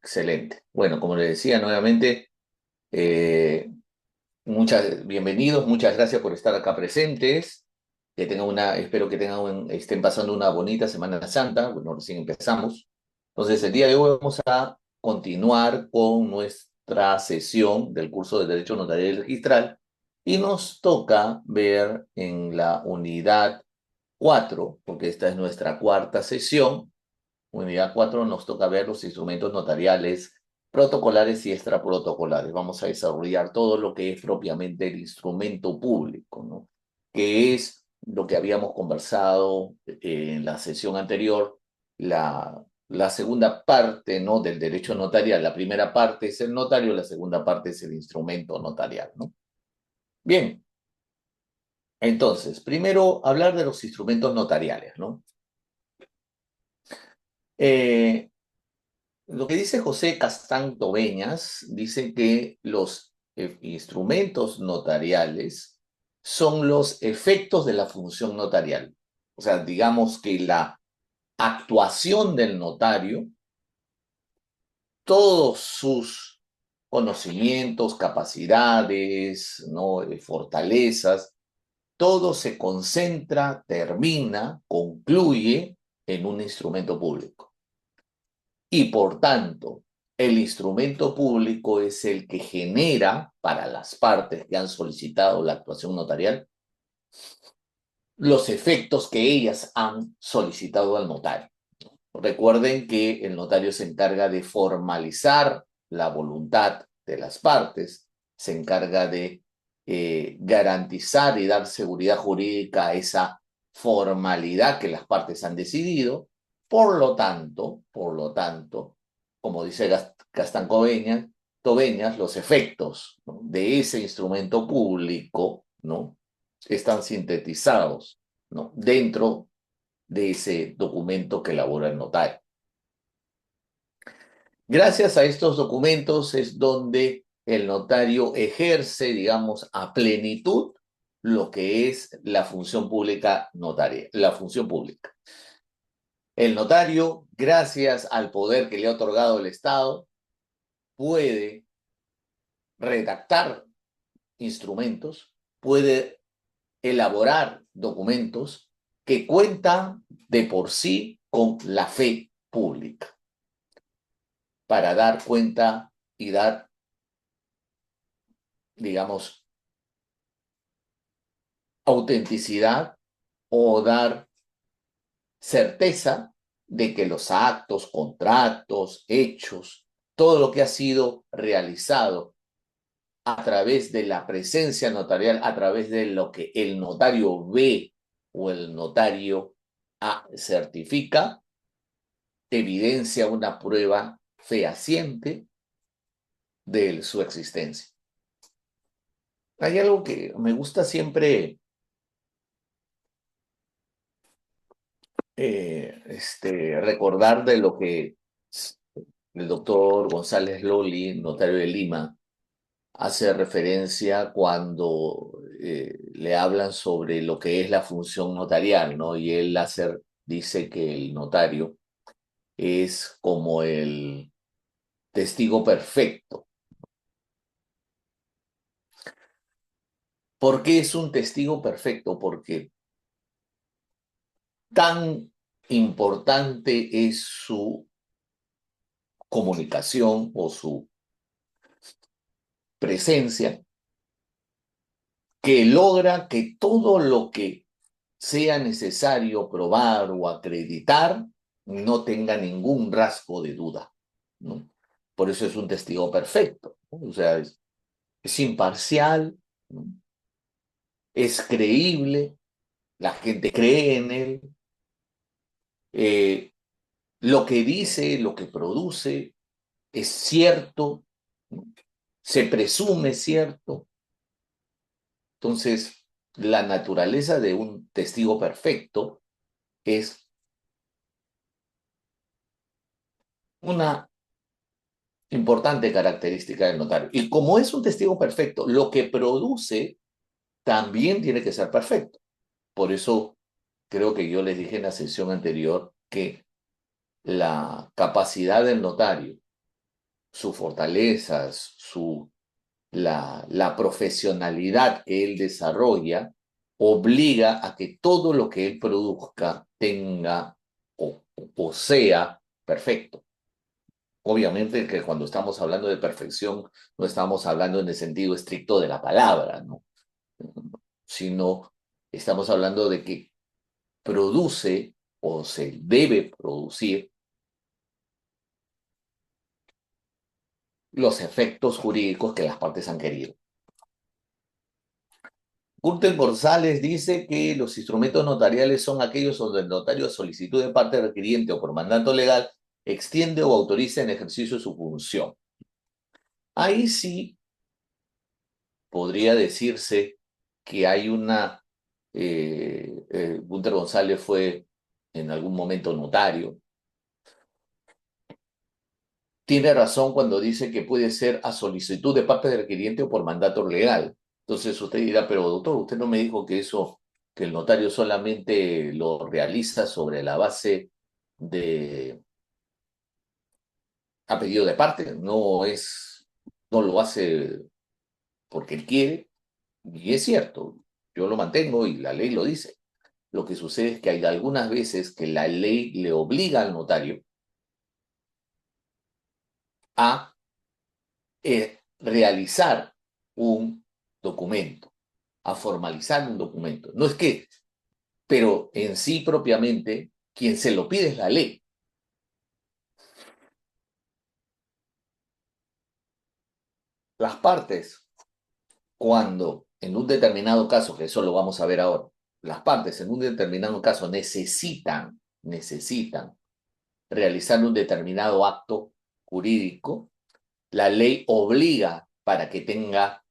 Excelente. Bueno, como les decía nuevamente, eh, bienvenidos, muchas gracias por estar acá presentes. Espero que estén pasando una bonita Semana Santa. Bueno, recién empezamos. Entonces, el día de hoy vamos a continuar con nuestra sesión del curso de Derecho Notarial y Registral y nos toca ver en la unidad 4, porque esta es nuestra cuarta sesión. Unidad 4 nos toca ver los instrumentos notariales, protocolares y extraprotocolares. Vamos a desarrollar todo lo que es propiamente el instrumento público, ¿no? Que es lo que habíamos conversado en la sesión anterior, la segunda parte, ¿no? Del derecho notarial. La primera parte es el notario, la segunda parte es el instrumento notarial, ¿no? Bien, entonces, primero hablar de los instrumentos notariales, ¿no? Eh, Lo que dice José Castán Tobeñas, dice que los instrumentos notariales son los efectos de la función notarial. O sea, digamos que la actuación del notario, todos sus conocimientos, capacidades, ¿no? Fortalezas, todo se concentra, termina, concluye en un instrumento público. Y por tanto, el instrumento público es el que genera para las partes que han solicitado la actuación notarial los efectos que ellas han solicitado al notario. Recuerden que el notario se encarga de formalizar la voluntad de las partes, se encarga de garantizar y dar seguridad jurídica a esa formalidad que las partes han decidido. Por lo tanto, como dice Gastán Tobeñas, los efectos, ¿no? de ese instrumento público, ¿no? están sintetizados, ¿no? dentro de ese documento que elabora el notario. Gracias a estos documentos es donde el notario ejerce, digamos, a plenitud lo que es la función pública notaria, la función pública. El notario, gracias al poder que le ha otorgado el Estado, puede redactar instrumentos, puede elaborar documentos que cuentan de por sí con la fe pública para dar cuenta y dar, digamos, autenticidad o dar certeza de que los actos, contratos, hechos, todo lo que ha sido realizado a través de la presencia notarial, a través de lo que el notario ve o el notario certifica, evidencia una prueba fehaciente de su existencia. Hay algo que me gusta siempre recordar de lo que el doctor González Loli, notario de Lima, hace referencia cuando le hablan sobre lo que es la función notarial, ¿no? Y él dice que el notario es como el testigo perfecto. ¿Por qué es un testigo perfecto? Porque tan importante es su comunicación o su presencia que logra que todo lo que sea necesario probar o acreditar no tenga ningún rasgo de duda, ¿no? Por eso es un testigo perfecto, ¿no? O sea, es imparcial, ¿no? Es creíble, la gente cree en él, eh, lo que dice, lo que produce es cierto, ¿no? Se presume cierto. Entonces, la naturaleza de un testigo perfecto es una importante característica del notario. Y como es un testigo perfecto, lo que produce también tiene que ser perfecto. Por eso creo que yo les dije en la sesión anterior que la capacidad del notario sus fortalezas, la profesionalidad que él desarrolla, obliga a que todo lo que él produzca tenga o sea perfecto. Obviamente que cuando estamos hablando de perfección, no estamos hablando en el sentido estricto de la palabra, ¿no? Sino estamos hablando de que produce o se debe producir los efectos jurídicos que las partes han querido. Gürtel González dice que los instrumentos notariales son aquellos donde el notario a solicitud de parte requiriente o por mandato legal extiende o autoriza en ejercicio de su función. Ahí sí podría decirse que hay una... Gürtel González fue en algún momento notario. Tiene razón cuando dice que puede ser a solicitud de parte del requiriente o por mandato legal. Entonces usted dirá, pero doctor, usted no me dijo que eso, que el notario solamente lo realiza sobre la base de a pedido de parte, no lo hace porque él quiere, y es cierto, yo lo mantengo y la ley lo dice. Lo que sucede es que hay algunas veces que la ley le obliga al notario a realizar un documento, a formalizar un documento. No es que, pero en sí propiamente, quien se lo pide es la ley. Las partes, cuando en un determinado caso, que eso lo vamos a ver ahora, las partes en un determinado caso necesitan realizar un determinado acto jurídico, la ley obliga para que tenga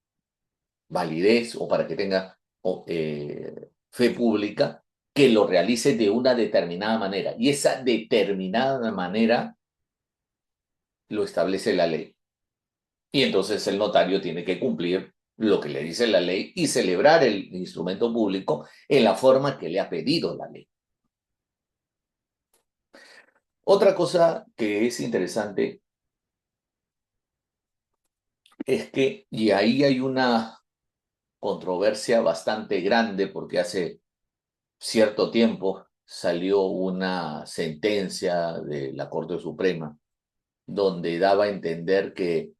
validez o para que tenga fe pública, que lo realice de una determinada manera. Y esa determinada manera lo establece la ley. Y entonces el notario tiene que cumplir lo que le dice la ley y celebrar el instrumento público en la forma que le ha pedido la ley. Otra cosa que es interesante es que, y ahí hay una controversia bastante grande porque hace cierto tiempo salió una sentencia de la Corte Suprema donde daba a entender que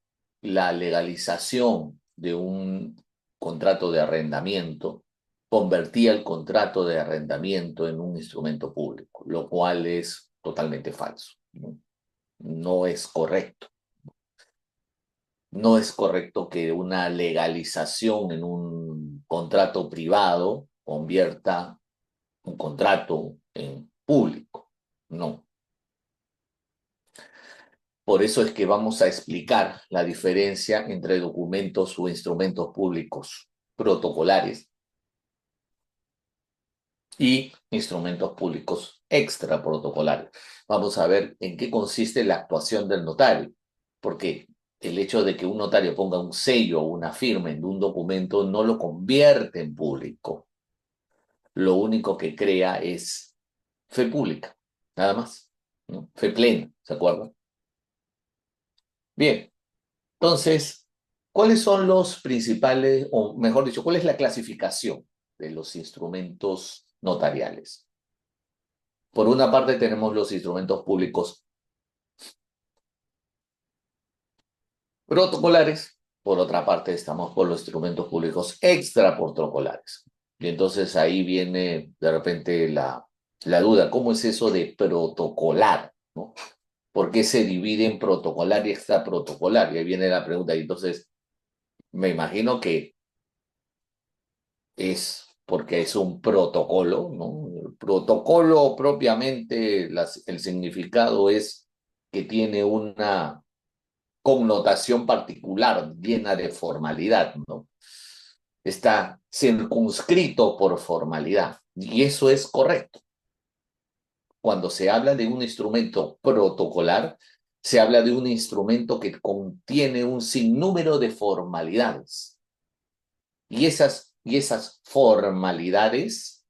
la legalización de un contrato de arrendamiento convertía el contrato de arrendamiento en un instrumento público, lo cual es totalmente falso. No es correcto. No es correcto que una legalización en un contrato privado convierta un contrato en público. No. Por eso es que vamos a explicar la diferencia entre documentos o instrumentos públicos protocolares y instrumentos públicos extraprotocolares. Vamos a ver en qué consiste la actuación del notario, porque el hecho de que un notario ponga un sello o una firma en un documento no lo convierte en público. Lo único que crea es fe pública, nada más, ¿no? Fe plena, ¿se acuerdan? Bien, entonces, ¿cuáles son los principales, o mejor dicho, cuál es la clasificación de los instrumentos notariales? Por una parte tenemos los instrumentos públicos protocolares, por otra parte estamos por los instrumentos públicos extraprotocolares. Y entonces ahí viene de repente la duda, ¿cómo es eso de protocolar? ¿No? ¿Por qué se divide en protocolar y extraprotocolar? Y ahí viene la pregunta, y entonces me imagino que es porque es un protocolo, ¿no? El protocolo propiamente, el significado es que tiene una connotación particular, llena de formalidad, ¿no? Está circunscrito por formalidad, y eso es correcto. Cuando se habla de un instrumento protocolar, se habla de un instrumento que contiene un sinnúmero de formalidades. Y esas formalidades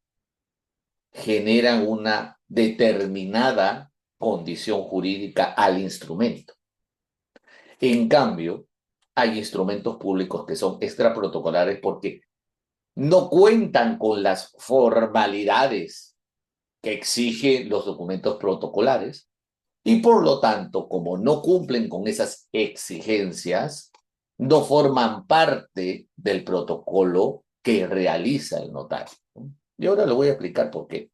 generan una determinada condición jurídica al instrumento. En cambio, hay instrumentos públicos que son extraprotocolares porque no cuentan con las formalidades que exigen los documentos protocolares y por lo tanto, como no cumplen con esas exigencias, no forman parte del protocolo que realiza el notario. Y ahora le voy a explicar por qué.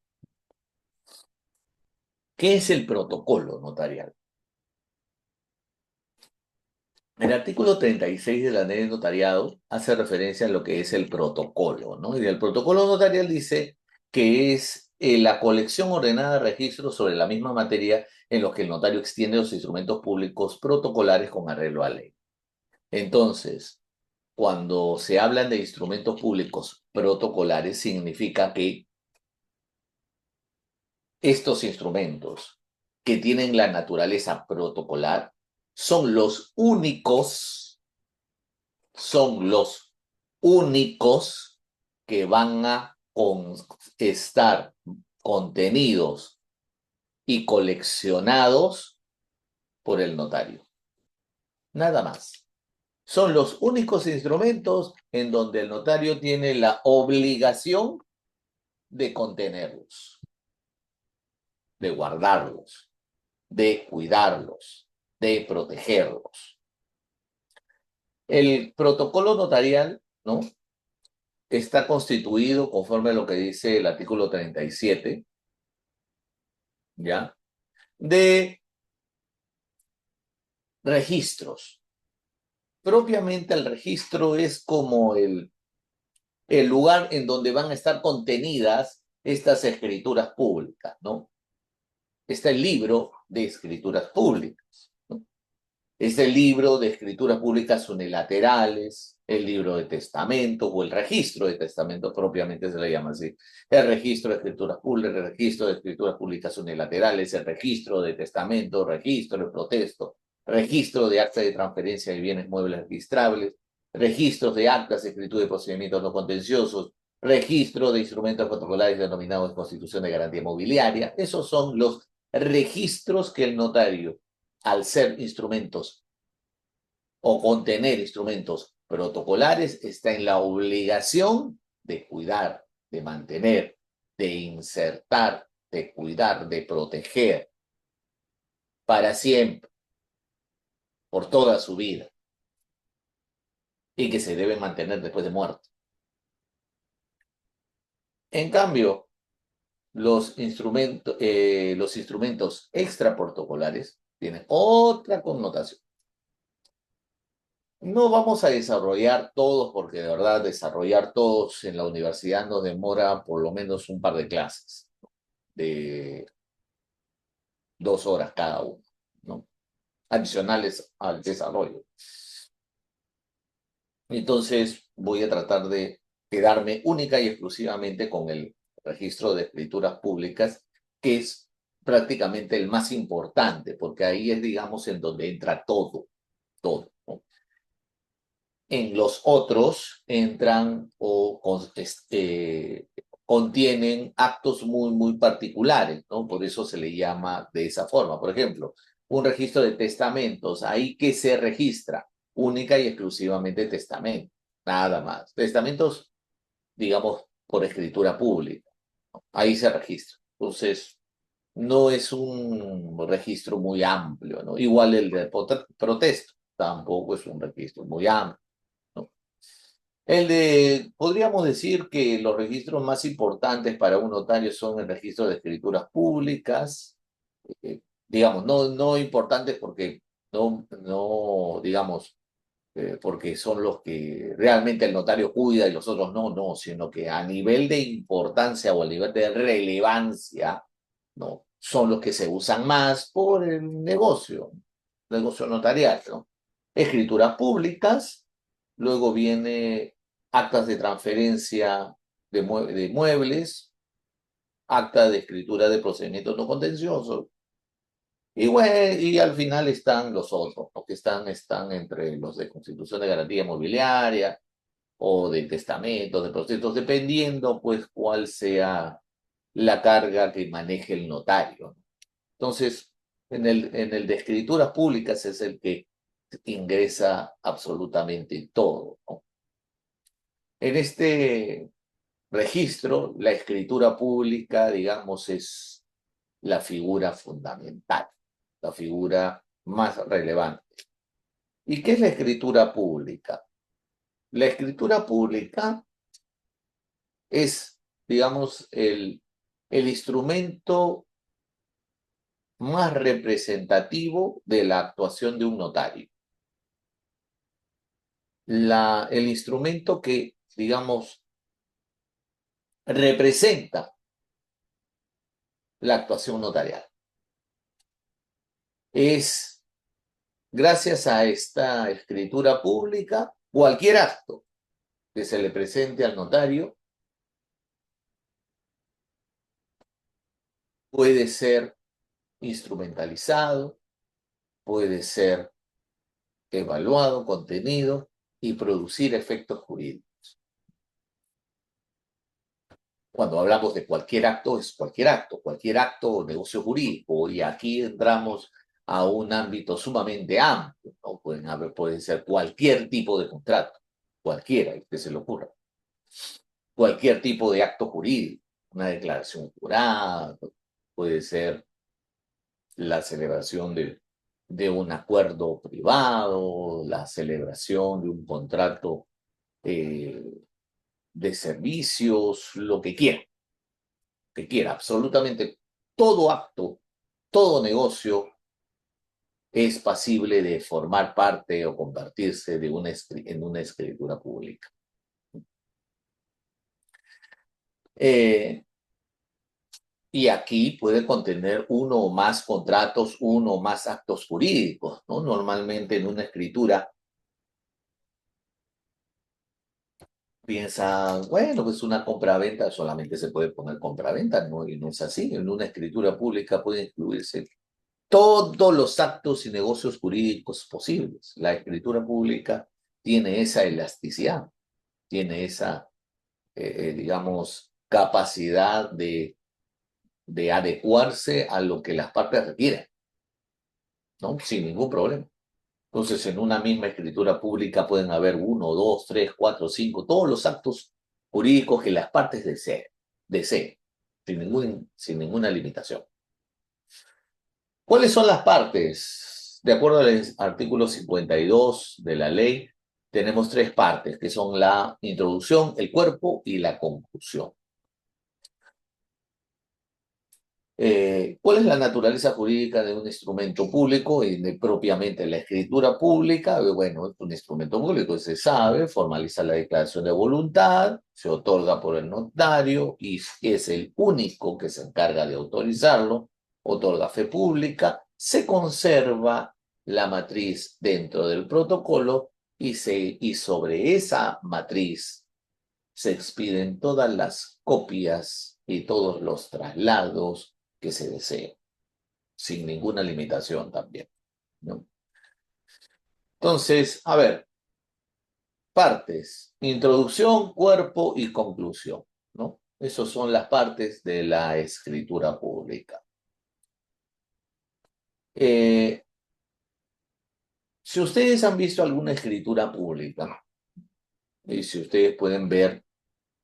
¿Qué es el protocolo notarial? El artículo 36 de la ley de notariado hace referencia a lo que es el protocolo, ¿no? Y el protocolo notarial dice que es la colección ordenada de registros sobre la misma materia en los que el notario extiende los instrumentos públicos protocolares con arreglo a ley. Entonces, cuando se hablan de instrumentos públicos protocolares, significa que estos instrumentos que tienen la naturaleza protocolar son los únicos que van a estar contenidos y coleccionados por el notario. Nada más. Son los únicos instrumentos en donde el notario tiene la obligación de contenerlos, de guardarlos, de cuidarlos, de protegerlos. El protocolo notarial, ¿no? Está constituido conforme a lo que dice el artículo 37, ¿ya? De registros. Propiamente el registro es como el lugar en donde van a estar contenidas estas escrituras públicas, ¿no? Está el libro de escrituras públicas, ¿no? Es el libro de escrituras públicas unilaterales, el libro de testamento o el registro de testamento propiamente se le llama así. El registro de escrituras públicas, el registro de escrituras públicas unilaterales, el registro de testamento, registro de protesto, registro de acta de transferencia de bienes muebles registrables, registros de actas, escritura de procedimientos no contenciosos, registro de instrumentos protocolares denominados constitución de garantía mobiliaria. Esos son los registros que el notario, al ser instrumentos o contener instrumentos protocolares, está en la obligación de cuidar, de mantener, de insertar, de cuidar, de proteger para siempre, por toda su vida, y que se deben mantener después de muerto. En cambio, los instrumentos extraprotocolares tienen otra connotación. No vamos a desarrollar todos, porque de verdad desarrollar todos en la universidad nos demora por lo menos un par de clases, de 2 horas cada uno, ¿no? Adicionales al desarrollo. Entonces voy a tratar de quedarme única y exclusivamente con el registro de escrituras públicas, que es prácticamente el más importante, porque ahí es, digamos, en donde entra todo, todo, ¿no? En los otros entran contienen actos muy, muy particulares, ¿no? Por eso se le llama de esa forma. Por ejemplo, un registro de testamentos, ahí que se registra única y exclusivamente testamento, nada más. Testamentos, digamos, por escritura pública, ¿no? Ahí se registra. Entonces, no es un registro muy amplio, ¿no? Igual el de protesto, tampoco es un registro muy amplio, ¿no? Podríamos decir que los registros más importantes para un notario son el registro de escrituras públicas, digamos, no importantes porque digamos, porque son los que realmente el notario cuida y los otros no, sino que a nivel de importancia o a nivel de relevancia, ¿no? Son los que se usan más por el negocio notarial, ¿no? Escrituras públicas, luego viene actas de transferencia de muebles, acta de escritura de procedimientos no contenciosos, y, bueno, y al final están los otros, ¿no? Que están entre los de constitución de garantía mobiliaria o de testamentos, de procesos, dependiendo pues cuál sea la carga que maneje el notario. Entonces, en el de escrituras públicas es el que ingresa absolutamente todo, ¿no? En este registro, la escritura pública, digamos, es la figura fundamental, la figura más relevante. ¿Y qué es la escritura pública? La escritura pública es, digamos, el instrumento más representativo de la actuación de un notario. El instrumento que, digamos, representa la actuación notarial. Es gracias a esta escritura pública, cualquier acto que se le presente al notario puede ser instrumentalizado, puede ser evaluado, contenido y producir efectos jurídicos. Cuando hablamos de cualquier acto, es cualquier acto o negocio jurídico, y aquí entramos a un ámbito sumamente amplio, ¿no? Pueden ser cualquier tipo de contrato, cualquiera que se le ocurra, cualquier tipo de acto jurídico, una declaración jurada, puede ser la celebración de un acuerdo privado, la celebración de un contrato eh, de servicios, lo que quiera, absolutamente todo acto, todo negocio es pasible de formar parte o convertirse en una escritura pública. Eh, y aquí puede contener uno o más contratos, uno o más actos jurídicos, ¿no? Normalmente en una escritura piensa, bueno, pues una compraventa solamente se puede poner compraventa, ¿no? Y no es así. En una escritura pública puede incluirse todos los actos y negocios jurídicos posibles. La escritura pública tiene esa elasticidad, tiene esa, digamos, capacidad de adecuarse a lo que las partes requieren, ¿no? Sin ningún problema. Entonces, en una misma escritura pública pueden haber uno, dos, tres, cuatro, cinco, todos los actos jurídicos que las partes deseen, sin ninguna limitación. ¿Cuáles son las partes? De acuerdo al artículo 52 de la ley, tenemos tres partes, que son la introducción, el cuerpo y la conclusión. ¿Cuál es la naturaleza jurídica de un instrumento público y propiamente la escritura pública? Bueno, es un instrumento público, se sabe, formaliza la declaración de voluntad, se otorga por el notario y es el único que se encarga de autorizarlo, otorga fe pública, se conserva la matriz dentro del protocolo y sobre esa matriz se expiden todas las copias y todos los traslados que se deseen, sin ninguna limitación también, ¿no? Entonces, a ver, partes, introducción, cuerpo y conclusión, ¿no? Esas son las partes de la escritura pública. Si ustedes han visto alguna escritura pública, y si ustedes pueden ver,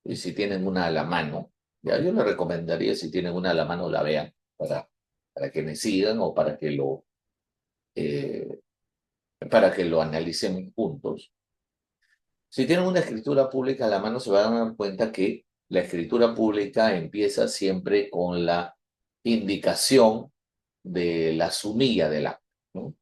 y si tienen una a la mano, ya yo les recomendaría, si tienen una a la mano, la vean para que me sigan o eh, para que lo analicen juntos. Si tienen una escritura pública a la mano, se van a dar cuenta que la escritura pública empieza siempre con la indicación de la sumilla del acto, ¿no?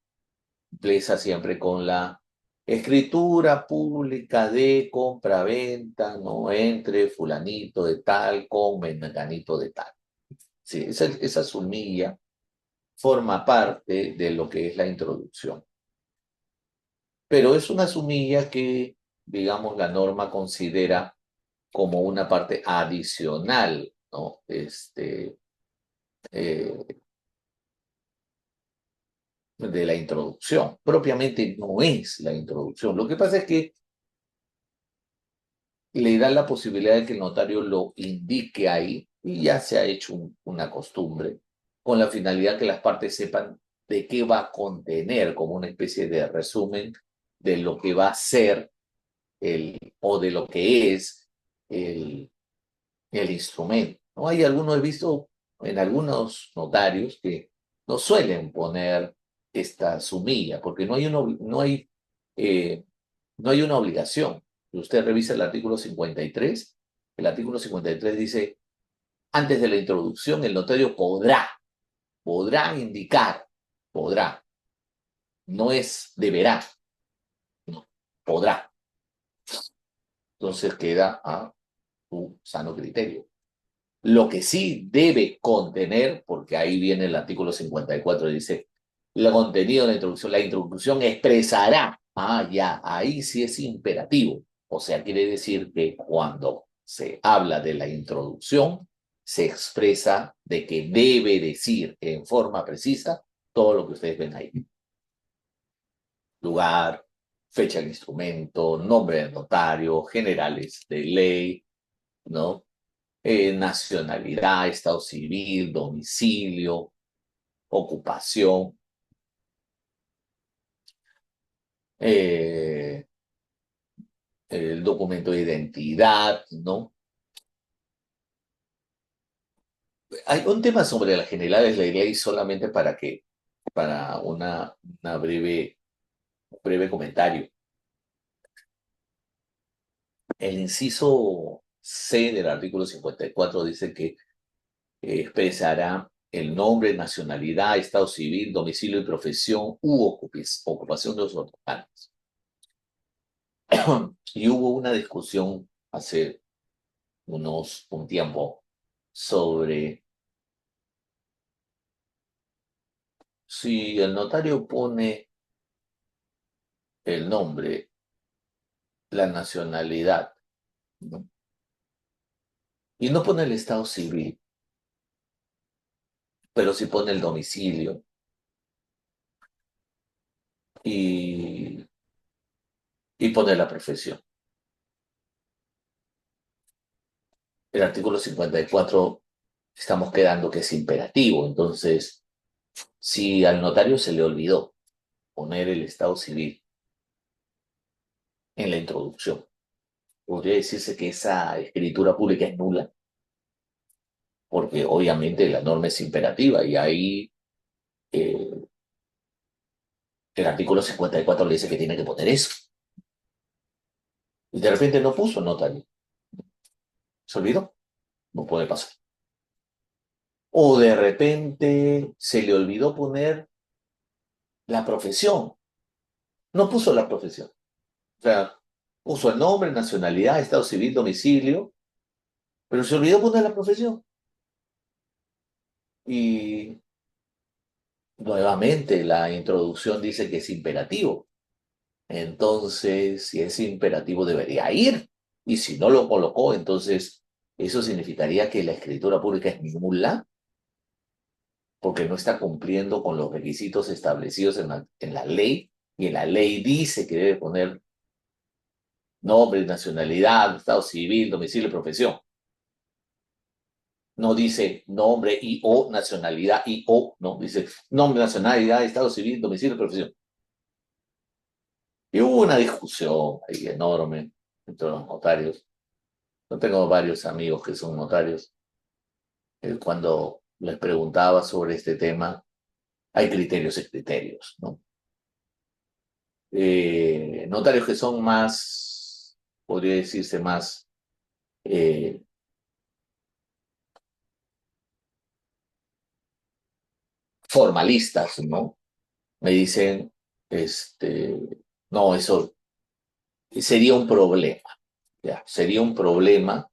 Empieza siempre con la escritura pública de compraventa, ¿no? Entre fulanito de tal con menganito de tal. Sí, esa sumilla forma parte de lo que es la introducción. Pero es una sumilla que, digamos, la norma considera como una parte adicional, ¿no? Eh, de la introducción. Propiamente no es la introducción. Lo que pasa es que le da la posibilidad de que el notario lo indique ahí y ya se ha hecho una costumbre con la finalidad que las partes sepan de qué va a contener, como una especie de resumen de lo que va a ser o de lo que es el, el instrumento. ¿No? Hay algunos, he visto en algunos notarios que no suelen poner esta sumilla, porque eh, no hay una obligación. Si usted revisa el artículo 53, el artículo 53 dice, antes de la introducción, el notario podrá indicar, podrá, no es deberá, no, podrá. Entonces queda a tu sano criterio. Lo que sí debe contener, porque ahí viene el artículo 54, dice, el contenido de la introducción expresará, ya, ahí sí es imperativo. O sea, quiere decir que cuando se habla de la introducción, se expresa de que debe decir en forma precisa todo lo que ustedes ven ahí. Lugar, fecha del instrumento, nombre del notario, generales de ley, ¿no? Nacionalidad, estado civil, domicilio, ocupación, eh, el documento de identidad, ¿no? Hay un tema sobre las generales de ley solamente para una breve comentario. El inciso C del artículo 54 dice que expresará el nombre, nacionalidad, estado civil, domicilio y profesión ocupación de los otorgantes. Y hubo una discusión hace un tiempo sobre si el notario pone el nombre, la nacionalidad, ¿no? Y no pone el estado civil, pero sí pone el domicilio y, y pone la profesión. El artículo 54 estamos quedando que es imperativo, entonces si al notario se le olvidó poner el estado civil en la introducción, podría decirse que esa escritura pública es nula, porque obviamente la norma es imperativa y ahí eh, el artículo 54 le dice que tiene que poner eso. Y de repente no puso notario, se olvidó, no puede pasar. O de repente se le olvidó poner la profesión, no puso la profesión. O sea, puso el nombre, nacionalidad, estado civil, domicilio, pero se olvidó poner la profesión. Y nuevamente la introducción dice que es imperativo. Entonces, si es imperativo, debería ir. Y si no lo colocó, entonces eso significaría que la escritura pública es nula porque no está cumpliendo con los requisitos establecidos en la ley. Y en la ley dice que debe poner nombre, nacionalidad, estado civil, domicilio y profesión. No dice nombre y o nacionalidad y o, no, dice nombre, nacionalidad, estado civil, domicilio y profesión. Y hubo una discusión ahí enorme entre los notarios. Yo tengo varios amigos que son notarios. Cuando les preguntaba sobre este tema, hay criterios y criterios, ¿no? Notarios que son más, podría decirse más, eh, formalistas, ¿no? Me dicen, no, eso sería un problema, ¿ya? Sería un problema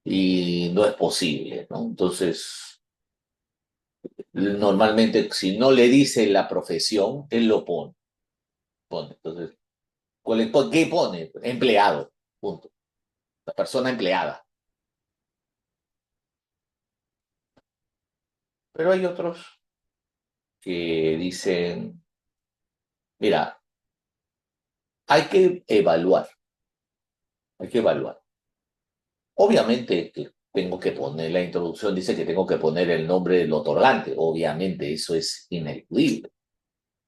y no es posible, ¿no? Entonces, normalmente, si no le dice la profesión, él lo pone. Entonces, ¿qué pone? Empleado, punto. La persona empleada. Pero hay otros que dicen, mira, hay que evaluar. Obviamente que tengo que poner la introducción, dice que tengo que poner el nombre del otorgante. Obviamente eso es ineludible.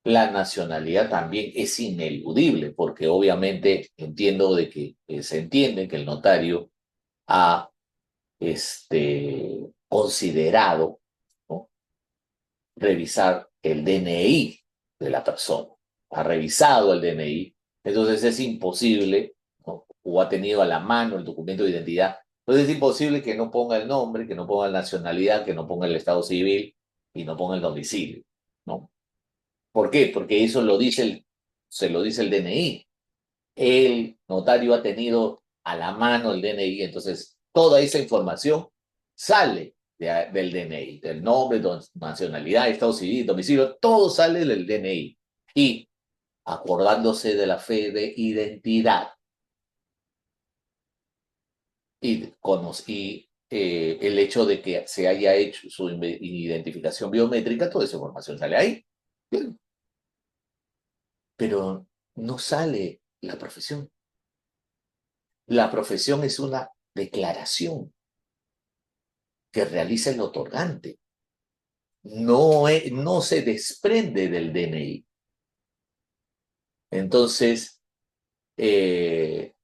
La nacionalidad también es ineludible, porque obviamente entiendo de que se entiende que el notario ha considerado, ¿no?, revisar el DNI de la persona. Ha revisado el DNI, entonces es imposible, ¿no?, o ha tenido a la mano el documento de identidad. Entonces es imposible que no ponga el nombre, que no ponga la nacionalidad, que no ponga el estado civil y no ponga el domicilio, ¿no? ¿Por qué? Porque eso se lo dice el DNI. El notario ha tenido a la mano el DNI, entonces toda esa información sale del DNI, del nombre, nacionalidad, estado civil, domicilio, todo sale del DNI. Y acordándose de la fe de identidad y el hecho de que se haya hecho su identificación biométrica, toda esa información sale ahí. Pero no sale la profesión. La profesión es una declaración que realiza el otorgante. No se desprende del DNI. Entonces, eh,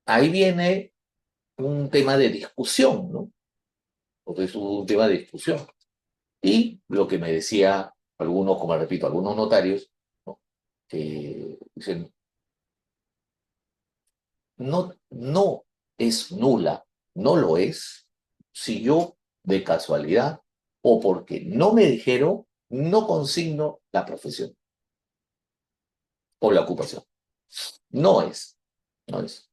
ahí viene un tema de discusión, ¿no? Porque es un tema de discusión. Y lo que me decía algunos, como repito, algunos notarios, ¿no?, que dicen, no es nula, no lo es, si yo de casualidad o porque no me dijeron, no consigno la profesión o la ocupación. No es, no es.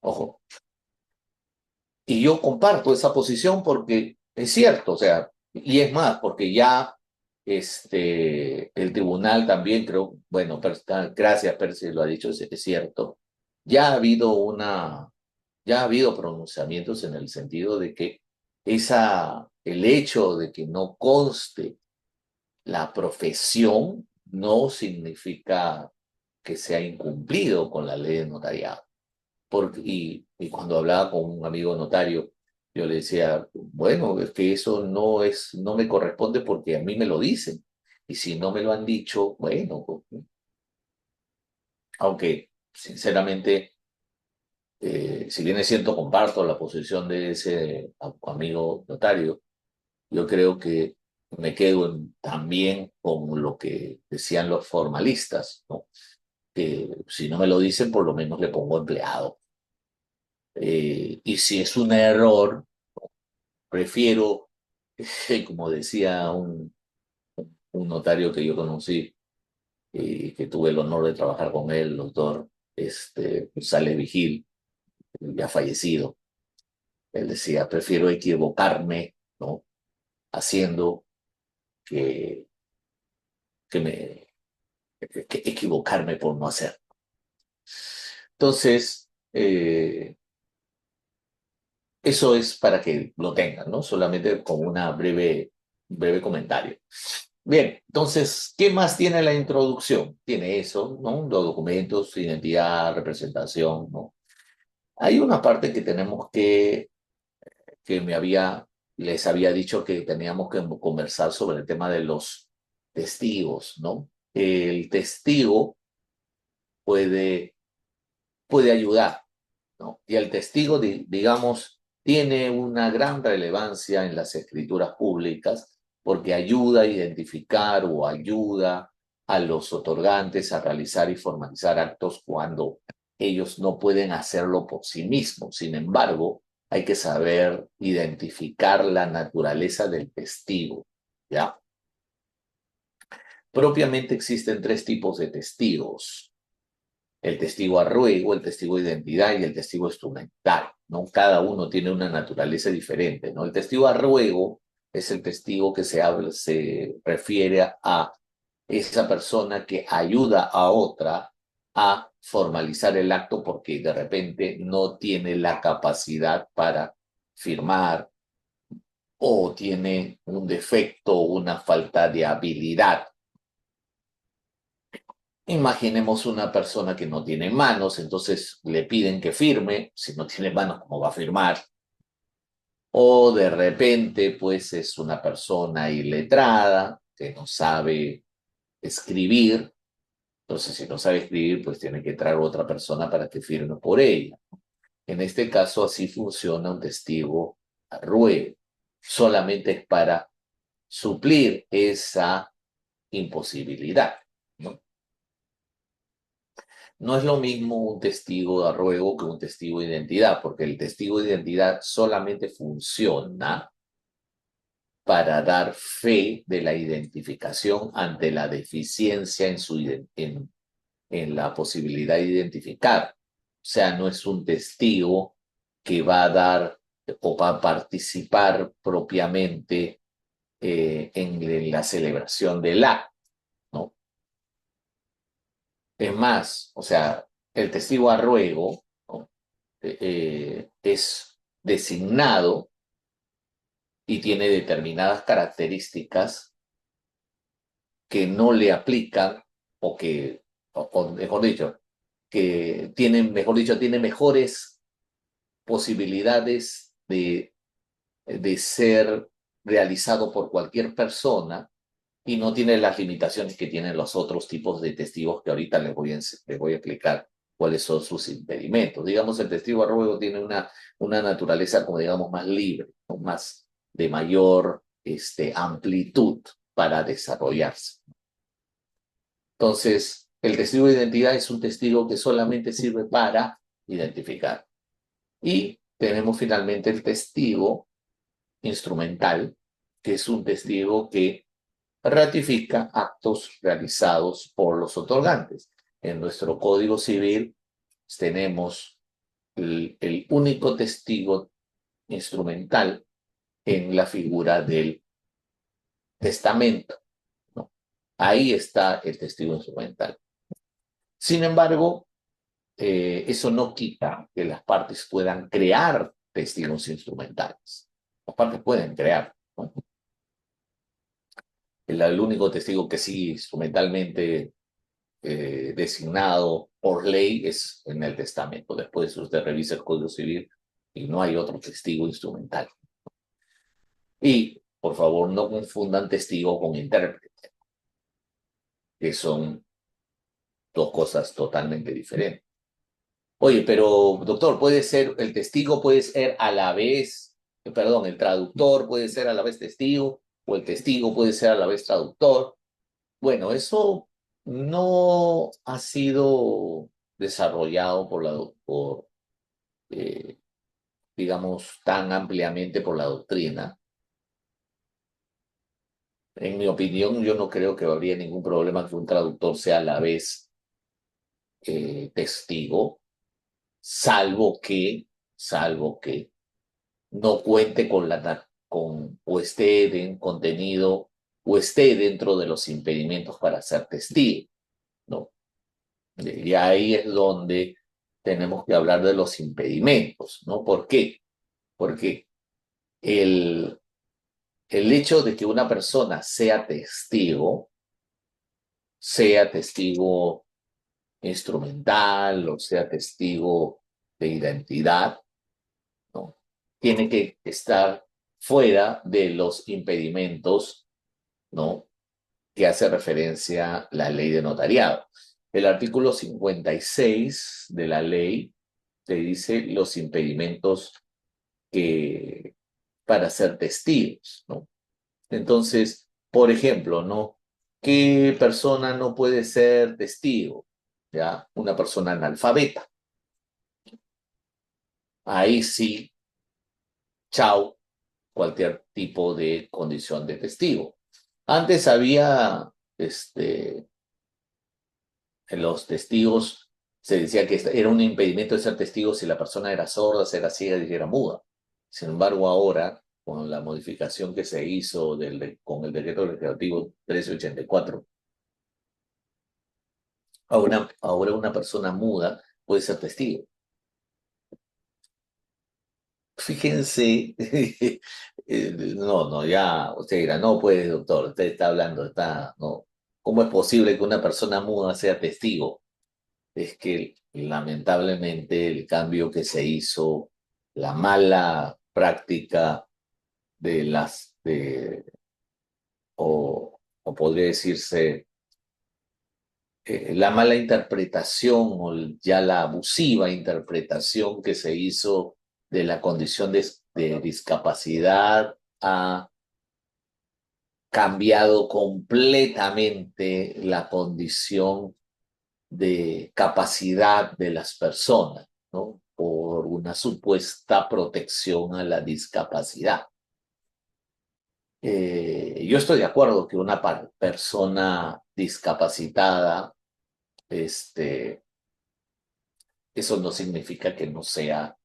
Ojo. Y yo comparto esa posición porque es cierto, o sea, y es más, porque ya el tribunal también creo, bueno, gracias, Percy lo ha dicho, es cierto, ya ha habido ya ha habido pronunciamientos en el sentido de que el hecho de que no conste la profesión no significa que sea incumplido con la ley de notariado. Y cuando hablaba con un amigo notario, yo le decía, bueno, es que eso no me corresponde porque a mí me lo dicen. Y si no me lo han dicho, bueno, aunque sinceramente, si bien es cierto, comparto la posición de ese amigo notario, yo creo que me quedo también con lo que decían los formalistas, ¿no? Que si no me lo dicen, por lo menos le pongo empleado. Y si es un error, prefiero, como decía un notario que yo conocí y que tuve el honor de trabajar con él, el doctor Sale Vigil, ya fallecido. Él decía, prefiero equivocarme, ¿no?, haciendo que, que, me, que equivocarme por no hacer. Entonces, eso es para que lo tengan, ¿no? Solamente como una breve comentario. Bien, entonces, ¿qué más tiene la introducción? Tiene eso, ¿no? Los documentos, identidad, representación, ¿no? Hay una parte que tenemos que les había dicho que teníamos que conversar sobre el tema de los testigos, ¿no? El testigo puede, puede ayudar, ¿no? Y el testigo, digamos, tiene una gran relevancia en las escrituras públicas porque ayuda a identificar o ayuda a los otorgantes a realizar y formalizar actos cuando ellos no pueden hacerlo por sí mismos. Sin embargo, hay que saber identificar la naturaleza del testigo, ¿ya? Propiamente existen tres tipos de testigos: el testigo a ruego, el testigo de identidad y el testigo instrumental, ¿no? Cada uno tiene una naturaleza diferente, ¿no? El testigo a ruego es el testigo que se refiere a esa persona que ayuda a otra a formalizar el acto porque de repente no tiene la capacidad para firmar o tiene un defecto o una falta de habilidad. Imaginemos una persona que no tiene manos, entonces le piden que firme. Si no tiene manos, ¿cómo va a firmar? O de repente, pues es una persona iletrada que no sabe escribir. Entonces, si no sabe escribir, pues tiene que traer otra persona para que firme por ella. En este caso, así funciona un testigo a ruego. Solamente es para suplir esa imposibilidad, ¿no? No es lo mismo un testigo a ruego que un testigo de identidad, porque el testigo de identidad solamente funciona para dar fe de la identificación ante la deficiencia en la posibilidad de identificar. O sea, no es un testigo que va a dar o va a participar propiamente en la celebración del acto, ¿no? Es más, o sea, el testigo a ruego, ¿no? Es designado y tiene determinadas características que no le aplican o mejor dicho, que tienen, mejor dicho, tiene mejores posibilidades de ser realizado por cualquier persona y no tiene las limitaciones que tienen los otros tipos de testigos que ahorita les voy a explicar cuáles son sus impedimentos. Digamos, el testigo a ruego tiene una naturaleza, como digamos, más libre, ¿no? Más de mayor amplitud para desarrollarse. Entonces, el testigo de identidad es un testigo que solamente sirve para identificar. Y tenemos finalmente el testigo instrumental, que es un testigo que ratifica actos realizados por los otorgantes. En nuestro Código Civil tenemos el único testigo instrumental en la figura del testamento, ¿no? Ahí está el testigo instrumental. Sin embargo, eso no quita que las partes puedan crear testigos instrumentales. Las partes pueden crear, ¿no? El único testigo que sí instrumentalmente designado por ley es en el testamento. Después usted revisa el Código Civil y no hay otro testigo instrumental. Y, por favor, no confundan testigo con intérprete, que son dos cosas totalmente diferentes. Oye, pero doctor, puede ser, el testigo puede ser a la vez, perdón, el traductor puede ser a la vez testigo, o el testigo puede ser a la vez traductor. Bueno, eso no ha sido desarrollado eh, digamos, tan ampliamente por la doctrina. En mi opinión, yo no creo que habría ningún problema que un traductor sea a la vez testigo, salvo que no cuente o esté en contenido o esté dentro de los impedimentos para ser testigo, ¿no? Y ahí es donde tenemos que hablar de los impedimentos, ¿no? ¿Por qué? Porque el, el hecho de que una persona sea testigo instrumental o sea testigo de identidad, ¿no? Tiene que estar fuera de los impedimentos, ¿no? Que hace referencia la ley de notariado. El artículo 56 de la ley te dice los impedimentos que, para ser testigos, ¿no? Entonces, por ejemplo, ¿no? ¿Qué persona no puede ser testigo? ¿Ya? Una persona analfabeta. Ahí sí, chao, cualquier tipo de condición de testigo. Antes había, en los testigos, se decía que era un impedimento de ser testigo si la persona era sorda, era ciega y era muda. Sin embargo, ahora, con la modificación que se hizo con el decreto legislativo 1384, ahora una persona muda puede ser testigo. Fíjense, no, no, ya, usted dirá, no puede, doctor, usted está hablando, no. ¿Cómo es posible que una persona muda sea testigo? Es que lamentablemente el cambio que se hizo, la mala práctica de las, de, o podría decirse, la mala interpretación o ya la abusiva interpretación que se hizo de la condición de discapacidad ha cambiado completamente la condición de capacidad de las personas, ¿no? Por una supuesta protección a la discapacidad. Yo estoy de acuerdo que una persona discapacitada, este, eso no significa que no sea,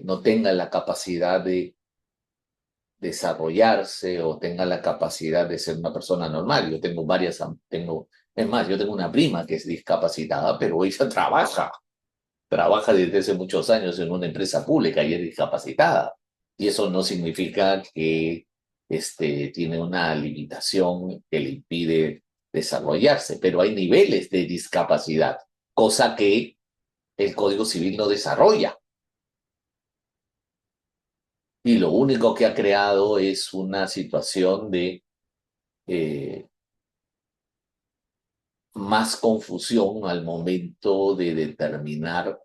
no tenga la capacidad de desarrollarse o tenga la capacidad de ser una persona normal. Yo tengo es más, yo tengo una prima que es discapacitada, pero ella trabaja desde hace muchos años en una empresa pública y es discapacitada. Y eso no significa que tiene una limitación que le impide desarrollarse, pero hay niveles de discapacidad, cosa que el Código Civil no desarrolla. Y lo único que ha creado es una situación de eh, más confusión al momento de determinar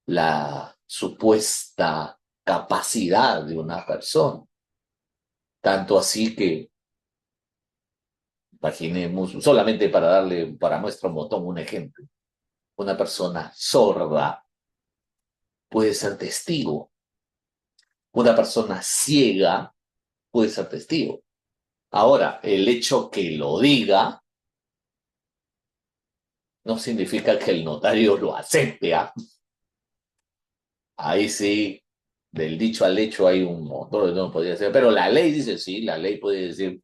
la supuesta capacidad de una persona. Tanto así que, imaginemos, solamente para muestra un botón, un ejemplo, una persona sorda puede ser testigo, una persona ciega puede ser testigo. Ahora, el hecho que lo diga no significa que el notario lo acepte, ¿ah? Ahí sí, del dicho al hecho hay un montón, no podría ser, pero la ley dice sí, la ley puede decir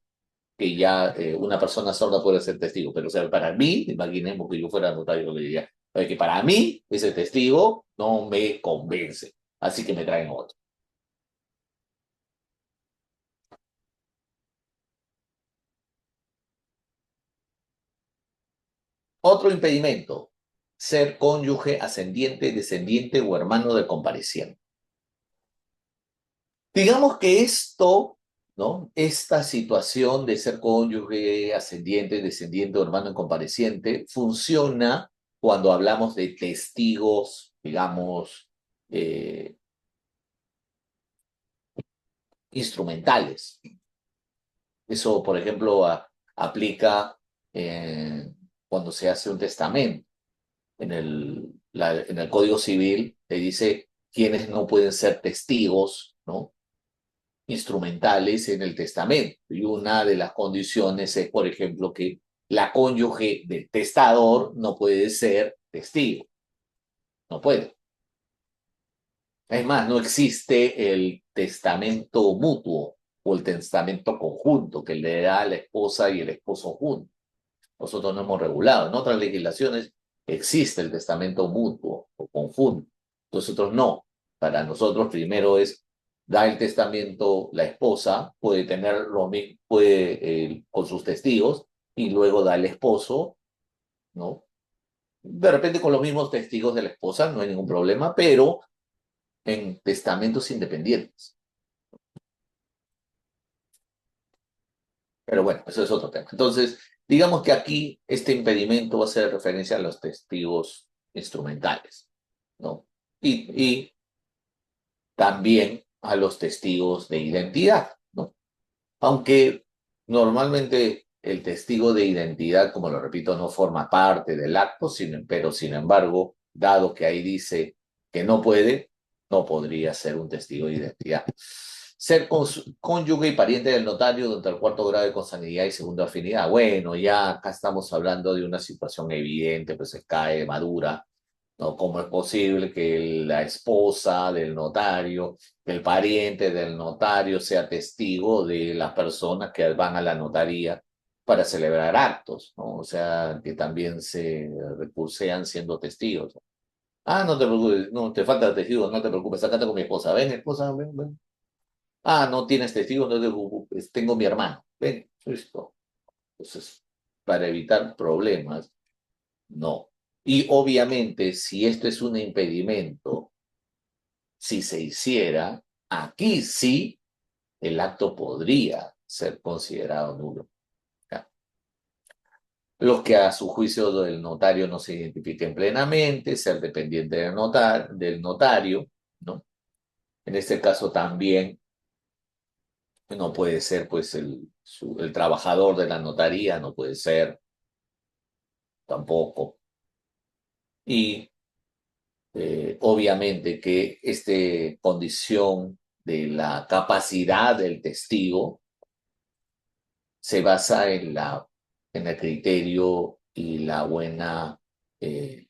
que ya una persona sorda puede ser testigo, pero o sea, para mí, imaginemos que yo fuera notario, le diría, que para mí ese testigo no me convence, así que me traen otro. Otro impedimento, ser cónyuge, ascendiente, descendiente o hermano del compareciente. Digamos que esto, ¿no? Esta situación de ser cónyuge, ascendiente, descendiente o hermano en compareciente funciona cuando hablamos de testigos, digamos, eh, instrumentales. Eso, por ejemplo, aplica cuando se hace un testamento. En el Código Civil te dice quiénes no pueden ser testigos, ¿no? Instrumentales en el testamento. Y una de las condiciones es, por ejemplo, que la cónyuge del testador no puede ser testigo. No puede. Es más, no existe el testamento mutuo o el testamento conjunto que le da a la esposa y el esposo juntos. Nosotros no hemos regulado. En otras legislaciones existe el testamento mutuo o conjunto. Nosotros no. Para nosotros primero es da el testamento la esposa, puede tener puede con sus testigos y luego da el esposo, ¿no? De repente con los mismos testigos de la esposa no hay ningún problema, pero en testamentos independientes. Pero bueno, eso es otro tema. Entonces, digamos que aquí este impedimento va a hacer referencia a los testigos instrumentales, ¿no? Y también a los testigos de identidad, ¿no? Aunque normalmente el testigo de identidad, como lo repito, no forma parte del acto, pero sin embargo, dado que ahí dice que no puede, no podría ser un testigo de identidad. Ser cónyuge y pariente del notario durante el cuarto grado de consanguinidad y segunda afinidad. Bueno, ya acá estamos hablando de una situación evidente, pues se cae madura, ¿no? ¿Cómo es posible que la esposa del notario, que el pariente del notario sea testigo de las personas que van a la notaría para celebrar actos, ¿no? O sea, que también se recursean siendo testigos. Ah, no te preocupes, no, te falta testigo, no te preocupes, acá tengo mi esposa. Ven, esposa, ven, ven. Ah, no tienes testigo, no te preocupes, tengo mi hermano. Ven, listo. Entonces, para evitar problemas, no. Y obviamente, si esto es un impedimento, si se hiciera, aquí sí el acto podría ser considerado nulo. ¿Ya? los que a su juicio del notario no se identifiquen plenamente, ser dependiente del notario, ¿no? En este caso también no puede ser, pues, el trabajador de la notaría, no puede ser tampoco. Y obviamente que esta condición de la capacidad del testigo se basa en el criterio y la buena eh,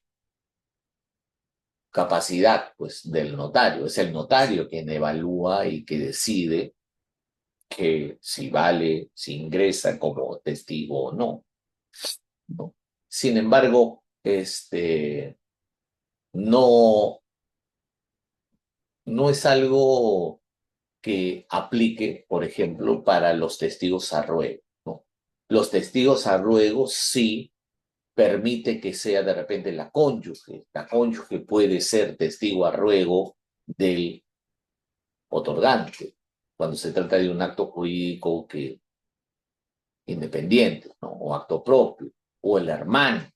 capacidad, pues, del notario. Es el notario quien evalúa y que decide que si vale, si ingresa como testigo o no, ¿no? Sin embargo, no, no es algo que aplique, por ejemplo, para los testigos a ruego, ¿no? Los testigos a ruego sí permite que sea de repente la cónyuge. La cónyuge puede ser testigo a ruego del otorgante, cuando se trata de un acto jurídico que, independiente, ¿no? O acto propio, o el hermano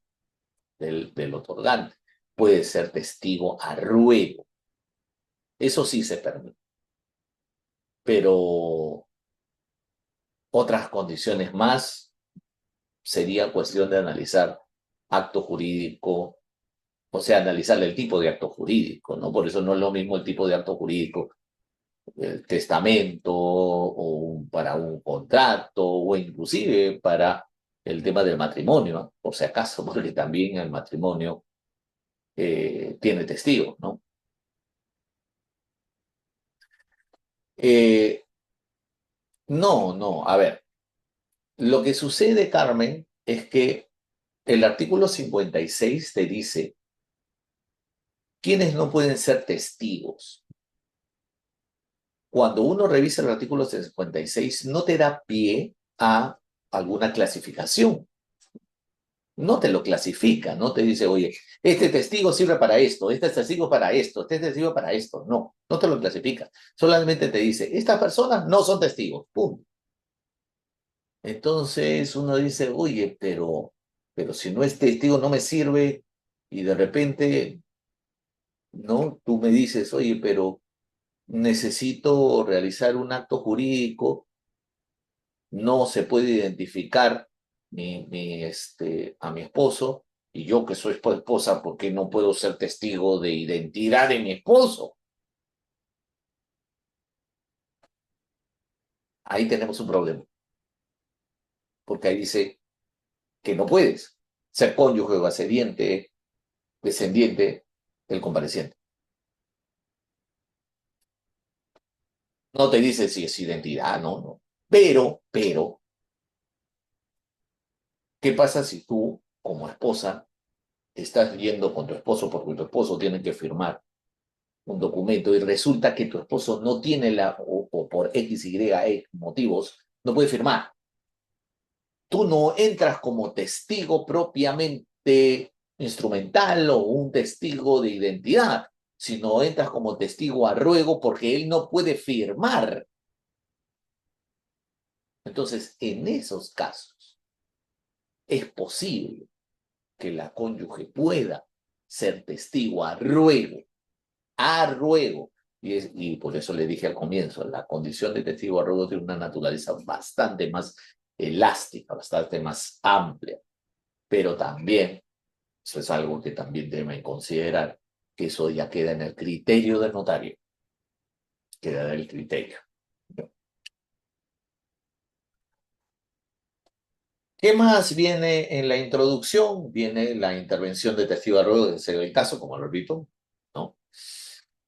del otorgante puede ser testigo a ruego. Eso sí se permite, pero otras condiciones más sería cuestión de analizar acto jurídico, o sea, analizar el tipo de acto jurídico, ¿no? Por eso no es lo mismo el tipo de acto jurídico, el testamento o para un contrato o inclusive para el tema del matrimonio, ¿no? Por si acaso, porque también el matrimonio tiene testigos, ¿no? Eh, no, no, a ver, lo que sucede, Carmen, es que el artículo 56 te dice quiénes no pueden ser testigos. Cuando uno revisa el artículo 56, no te da pie a alguna clasificación. No te lo clasifica, no te dice, oye, este testigo sirve para esto, este testigo para esto, este testigo para esto. No, no te lo clasifica. Solamente te dice, estas personas no son testigos. ¡Pum! Entonces uno dice, oye, pero si no es testigo no me sirve y de repente, ¿no? Tú me dices, oye, pero necesito realizar un acto jurídico, no se puede identificar a mi esposo, y yo que soy esposa, ¿por qué no puedo ser testigo de identidad de mi esposo? Ahí tenemos un problema, porque ahí dice que no puedes ser cónyuge o ascendiente, descendiente del compareciente. No te dice si es identidad, no, no. Pero, ¿qué pasa si tú, como esposa, estás yendo con tu esposo porque tu esposo tiene que firmar un documento y resulta que tu esposo no tiene o por X, Y, motivos, no puede firmar? Tú no entras como testigo propiamente instrumental o un testigo de identidad, sino entras como testigo a ruego porque él no puede firmar. Entonces, en esos casos, es posible que la cónyuge pueda ser testigo a ruego. Y por eso le dije al comienzo, la condición de testigo a ruego tiene una naturaleza bastante más elástica, bastante más amplia, pero también, eso es algo que también deben considerar, que eso ya queda en el criterio del notario, queda en el criterio. ¿Qué más viene en la introducción? Viene la intervención de testigo a ruego, de ser el caso, como lo repito, ¿no?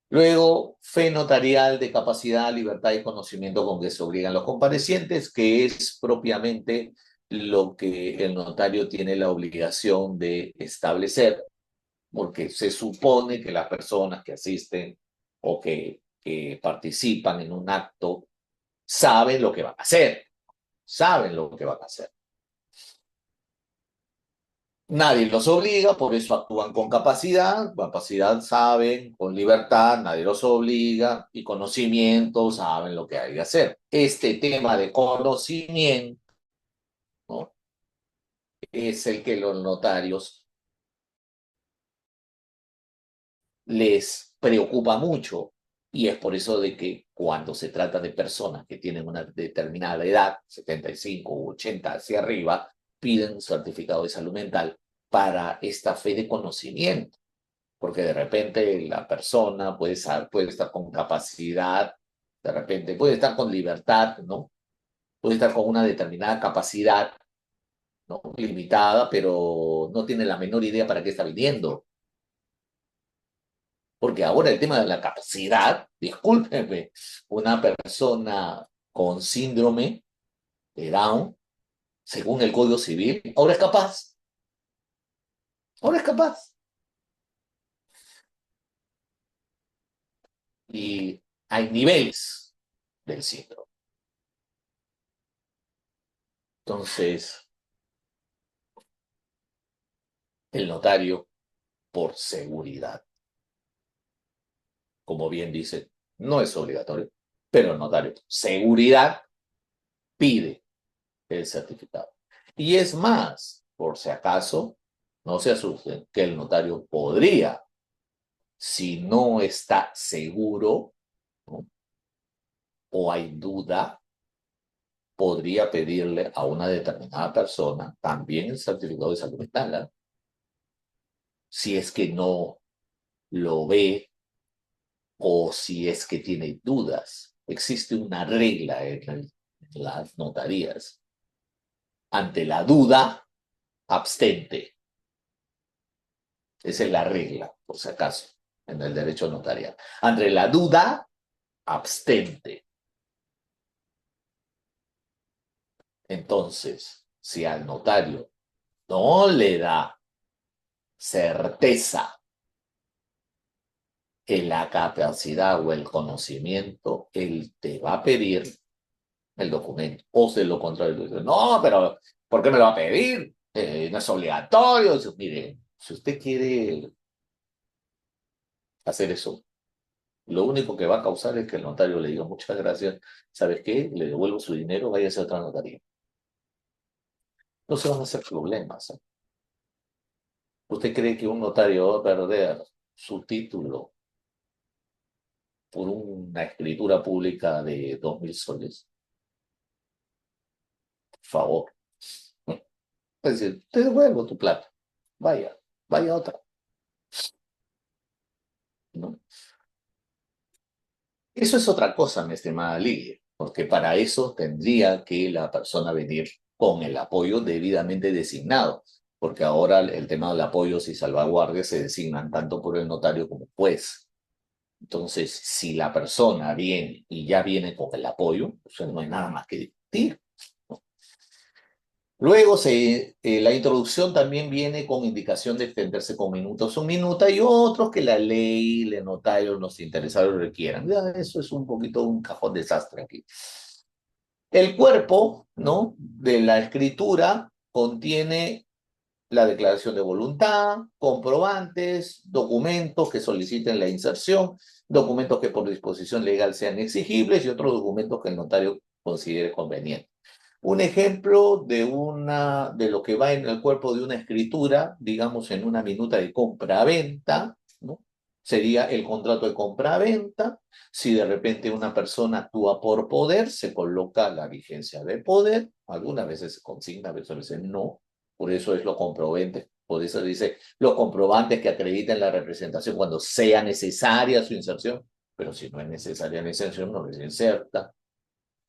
Luego, fe notarial de capacidad, libertad y conocimiento con que se obligan los comparecientes, que es propiamente lo que el notario tiene la obligación de establecer, porque se supone que las personas que asisten o que participan en un acto saben lo que van a hacer, saben lo que van a hacer. Nadie los obliga, por eso actúan con capacidad saben, con libertad, nadie los obliga, y conocimiento, saben lo que hay que hacer. Este tema de conocimiento, ¿no? es el que los notarios les preocupa mucho y es por eso de que cuando se trata de personas que tienen una determinada edad, 75 u 80 hacia arriba, piden un certificado de salud mental para esta fe de conocimiento, porque de repente la persona puede estar con capacidad, de repente puede estar con libertad, ¿no? Puede estar con una determinada capacidad, ¿no? Limitada, pero no tiene la menor idea para qué está viniendo. Porque ahora el tema de la capacidad, discúlpeme, una persona con síndrome de Down, según el Código Civil, ahora es capaz. Y hay niveles del síndrome. Entonces, el notario, por seguridad, como bien dice, no es obligatorio, pero el notario, por seguridad, pide el certificado. Y es más, por si acaso, no se asusten, que el notario podría, si no está seguro, ¿no? O hay duda, podría pedirle a una determinada persona también el certificado de salud mental, ¿eh? Si es que no lo ve o si es que tiene dudas. Existe una regla en las notarías. Ante la duda, abstente. Esa es la regla, por si acaso, en el derecho notarial. Ante la duda, abstente. Entonces, si al notario no le da certeza en la capacidad o el conocimiento, él te va a pedir el documento. O de lo contrario, dice, no, pero ¿por qué me lo va a pedir? No es obligatorio. Dice, mire, si usted quiere hacer eso, lo único que va a causar es que el notario le diga muchas gracias, ¿sabes qué? Le devuelvo su dinero, váyase a otra notaría. No se van a hacer problemas, ¿eh? ¿Usted cree que un notario va a perder su título por una escritura pública de 2.000 soles? Por favor. Es decir, te devuelvo tu plata. Vaya, vaya a otra, ¿no? Eso es otra cosa, mi estimada Ligia, porque para eso tendría que la persona venir con el apoyo debidamente designado, porque ahora el tema de apoyos y salvaguardias se designan tanto por el notario como juez. Entonces, si la persona viene y ya viene con el apoyo, pues no hay nada más que discutir, ¿no? Luego la introducción también viene con indicación de extenderse con minutos o minuta y otros que la ley, el notario, los interesados requieran. Ya, eso es un poquito un cajón desastre aquí. El cuerpo, ¿no? De la escritura contiene la declaración de voluntad, comprobantes, documentos que soliciten la inserción, documentos que por disposición legal sean exigibles y otros documentos que el notario considere conveniente. Un ejemplo de lo que va en el cuerpo de una escritura, digamos en una minuta de compra-venta, ¿no? Sería el contrato de compra-venta. Si de repente una persona actúa por poder, se coloca la vigencia de poder. Algunas veces se consigna, a veces no. Por eso es lo comprobante. Por eso dice los comprobantes que acrediten la representación cuando sea necesaria su inserción. Pero si no es necesaria la inserción, no les inserta.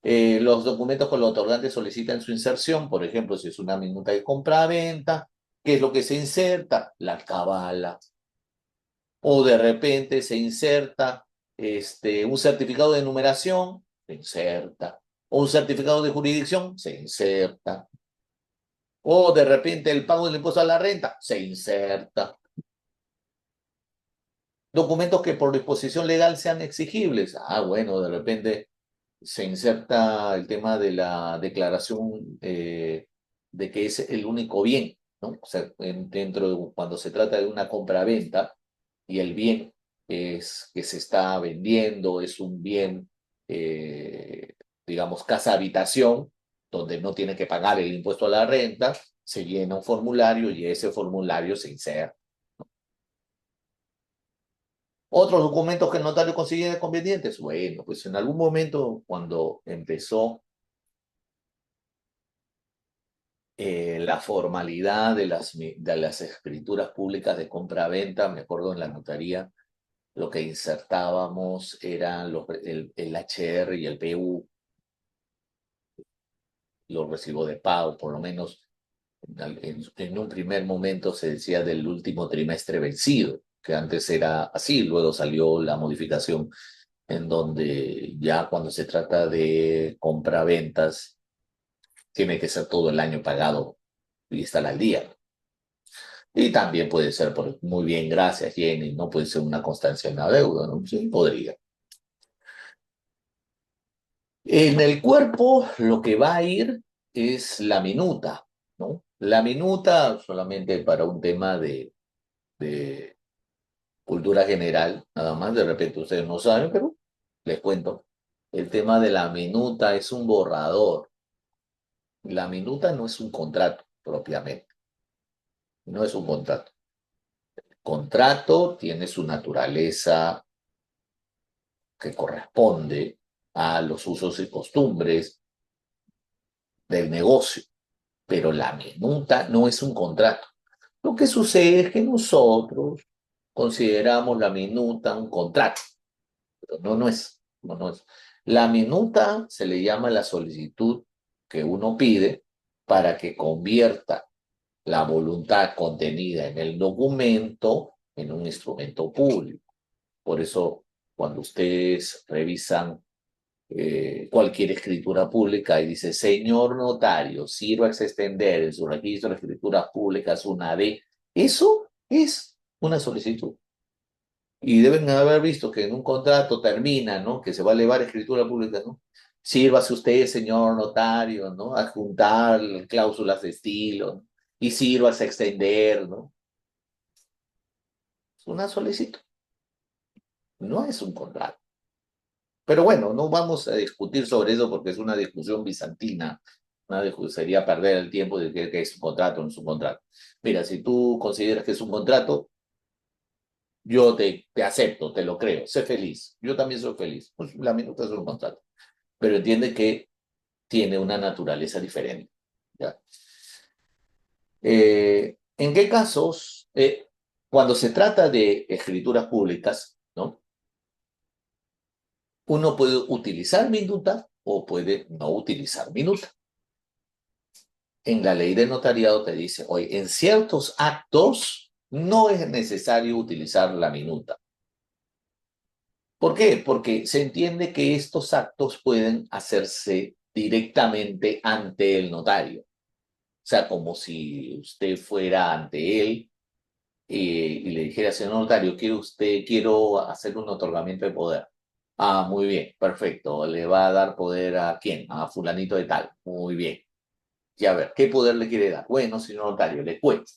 Los documentos con los otorgantes solicitan su inserción, por ejemplo, si es una minuta de compra-venta, ¿qué es lo que se inserta? La cábala. O de repente se inserta un certificado de numeración, se inserta. O un certificado de jurisdicción, se inserta. O de repente el pago del impuesto a la renta, se inserta. Documentos que por disposición legal sean exigibles. Ah, bueno, de repente se inserta el tema de la declaración de que es el único bien, ¿no? O sea, cuando se trata de una compra-venta y el bien es que se está vendiendo, es un bien, digamos, casa-habitación, donde no tiene que pagar el impuesto a la renta, se llena un formulario y ese formulario se inserta. Otros documentos que el notario considera convenientes, bueno, pues en algún momento cuando empezó la formalidad de las escrituras públicas de compra-venta, me acuerdo en la notaría, lo que insertábamos eran el HR y el PU, los recibos de pago, por lo menos en un primer momento se decía del último trimestre vencido, que antes era así, luego salió la modificación en donde ya cuando se trata de compra-ventas, tiene que ser todo el año pagado y estar al día. Y también puede ser, muy bien, gracias Jenny, no puede ser una constancia en la deuda, ¿no? Sí, podría. En el cuerpo lo que va a ir es la minuta, ¿no? La minuta solamente para un tema de cultura general, nada más, de repente ustedes no saben, pero les cuento. El tema de la minuta es un borrador. La minuta no es un contrato propiamente, no es un contrato. Contrato tiene su naturaleza que corresponde a los usos y costumbres del negocio, pero la minuta no es un contrato. Lo que sucede es que nosotros consideramos la minuta un contrato, pero no, no es, no, no es. La minuta se le llama la solicitud que uno pide para que convierta la voluntad contenida en el documento en un instrumento público. Por eso, cuando ustedes revisan cualquier escritura pública y dice, señor notario, sirva a extender en su registro de escrituras públicas una D, eso es una solicitud. Y deben haber visto que en un contrato termina, ¿no? Que se va a elevar escritura pública, ¿no? Sírvase usted, señor notario, ¿no? Adjuntar cláusulas de estilo, ¿no? Y sírvase a extender, ¿no? Es una solicitud, no es un contrato. Pero bueno, no vamos a discutir sobre eso porque es una discusión bizantina. Sería perder el tiempo de que es un contrato o no es un contrato. Mira, si tú consideras que es un contrato, yo te acepto, te lo creo, sé feliz. Yo también soy feliz. Pues la minuta es un contrato. Pero entiende que tiene una naturaleza diferente. ¿Ya? ¿En qué casos, cuando se trata de escrituras públicas, ¿no? Uno puede utilizar minuta o puede no utilizar minuta. En la ley de notariado te dice, oye, en ciertos actos no es necesario utilizar la minuta. ¿Por qué? Porque se entiende que estos actos pueden hacerse directamente ante el notario. O sea, como si usted fuera ante él y le dijera, señor notario, quiero hacer un otorgamiento de poder. Ah, muy bien, perfecto. ¿Le va a dar poder a quién? A fulanito de tal. Muy bien. Y a ver, ¿qué poder le quiere dar? Bueno, señor notario, le cuento.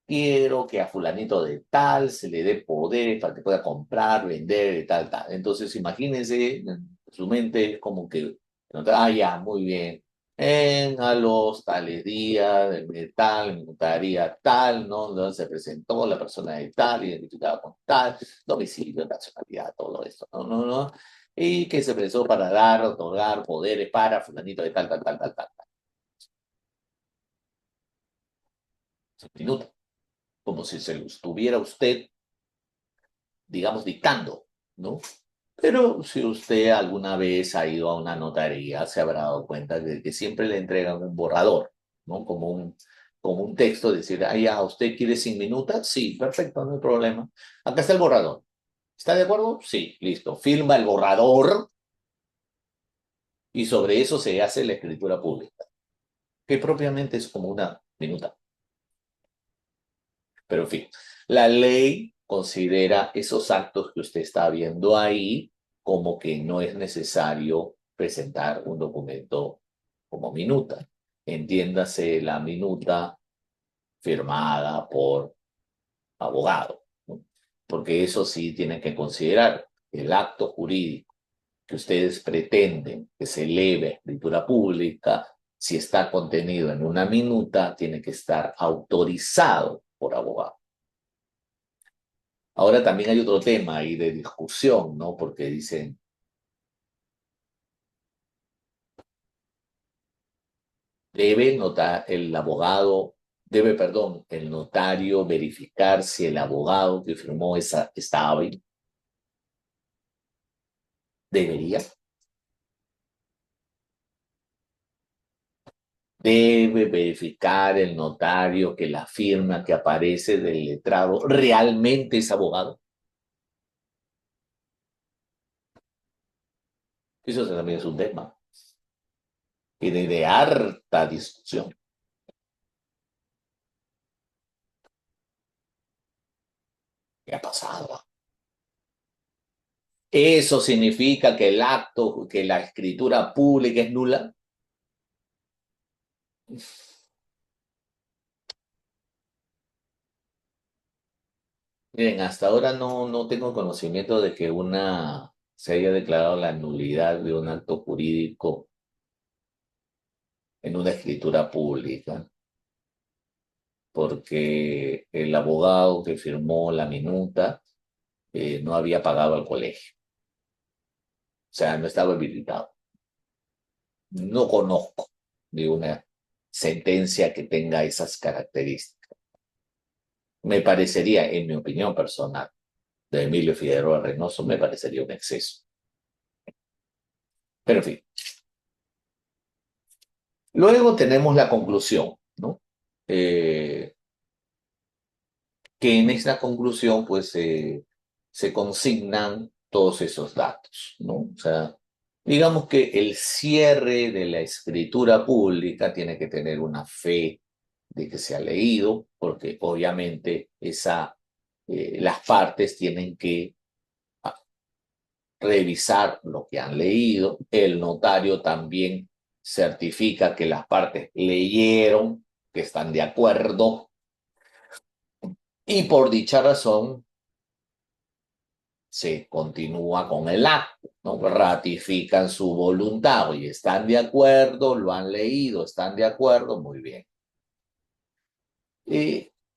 Quiero que a fulanito de tal se le dé poder para que pueda comprar, vender, y tal, tal. Entonces, imagínense, en su mente es como que, ah, ya, muy bien. A los tales días, de tal, notaría tal, ¿no? Donde se presentó la persona de tal, identificada con tal, domicilio, nacionalidad, todo esto, ¿no? No, no. Y que se presentó para dar, otorgar poderes para fulanito de tal, tal, tal, tal, tal. Minuto, como si se lo estuviera usted, digamos, dictando, ¿no? Pero si usted alguna vez ha ido a una notaría, se habrá dado cuenta de que siempre le entregan un borrador, ¿no? Como un texto, decir, ah, ya, ¿usted quiere sin minuta? Sí, perfecto, no hay problema. Acá está el borrador. ¿Está de acuerdo? Sí, listo. Firma el borrador y sobre eso se hace la escritura pública, que propiamente es como una minuta. Pero en fin, la ley considera esos actos que usted está viendo ahí como que no es necesario presentar un documento como minuta. Entiéndase la minuta firmada por abogado, ¿no? Porque eso sí tienen que considerar el acto jurídico que ustedes pretenden que se eleve a escritura pública Si está contenido en una minuta, tiene que estar autorizado por abogado. Ahora también hay otro tema ahí de discusión, ¿no? Porque dicen, debe notar el abogado, debe, perdón, el notario verificar si el abogado que firmó esa está hábil. Debería. Debe verificar el notario que la firma que aparece del letrado realmente es abogado. Eso también es un tema y de harta discusión. ¿Qué ha pasado? ¿Eso significa que el acto, que la escritura pública es nula? Miren, hasta ahora no tengo conocimiento de que se haya declarado la nulidad de un acto jurídico en una escritura pública, porque el abogado que firmó la minuta no había pagado al colegio, o sea, no estaba habilitado. No conozco de una sentencia que tenga esas características. Me parecería, en mi opinión personal, de Emilio Figueroa Reynoso, me parecería un exceso. Pero en fin. Luego tenemos la conclusión, ¿no? Eh, que en esta conclusión, pues, se consignan todos esos datos, ¿no? O sea, digamos que el cierre de la escritura pública tiene que tener una fe de que se ha leído, porque obviamente las partes tienen que revisar lo que han leído. El notario también certifica que las partes leyeron, que están de acuerdo, y por dicha razón se continúa con el acto, ¿no? Ratifican su voluntad y están de acuerdo, lo han leído, están de acuerdo, muy bien.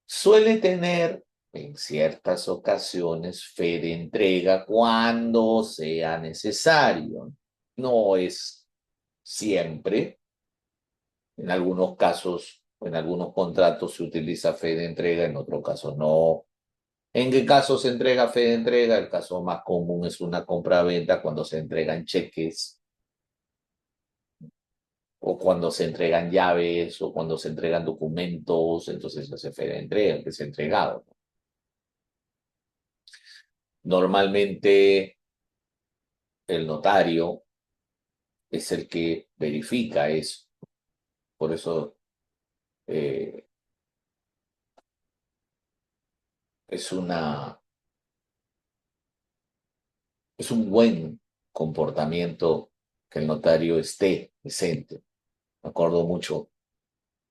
Suele tener en ciertas ocasiones fe de entrega cuando sea necesario. No es siempre. En algunos casos, en algunos contratos se utiliza fe de entrega, en otros casos no. ¿En qué caso se entrega fe de entrega? El caso más común es una compra-venta cuando se entregan cheques o cuando se entregan llaves o cuando se entregan documentos, entonces se hace fe de entrega, que se ha entregado. Normalmente el notario es el que verifica eso. Por eso eh, es es un buen comportamiento que el notario esté presente. Me acuerdo mucho,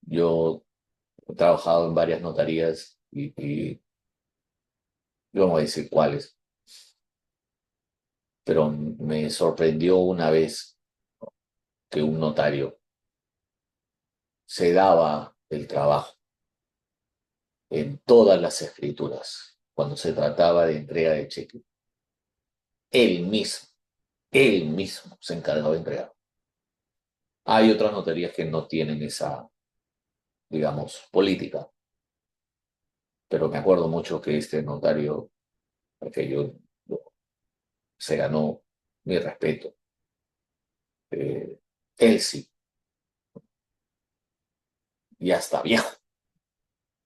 yo he trabajado en varias notarías y yo no voy a decir cuáles, pero me sorprendió una vez que un notario se daba el trabajo en todas las escrituras cuando se trataba de entrega de cheque. Él mismo, él mismo se encargaba de entregar. Hay otras notarías que no tienen esa, digamos, política, pero me acuerdo mucho que este notario, que se ganó mi respeto. Eh, Él sí, ya está viejo,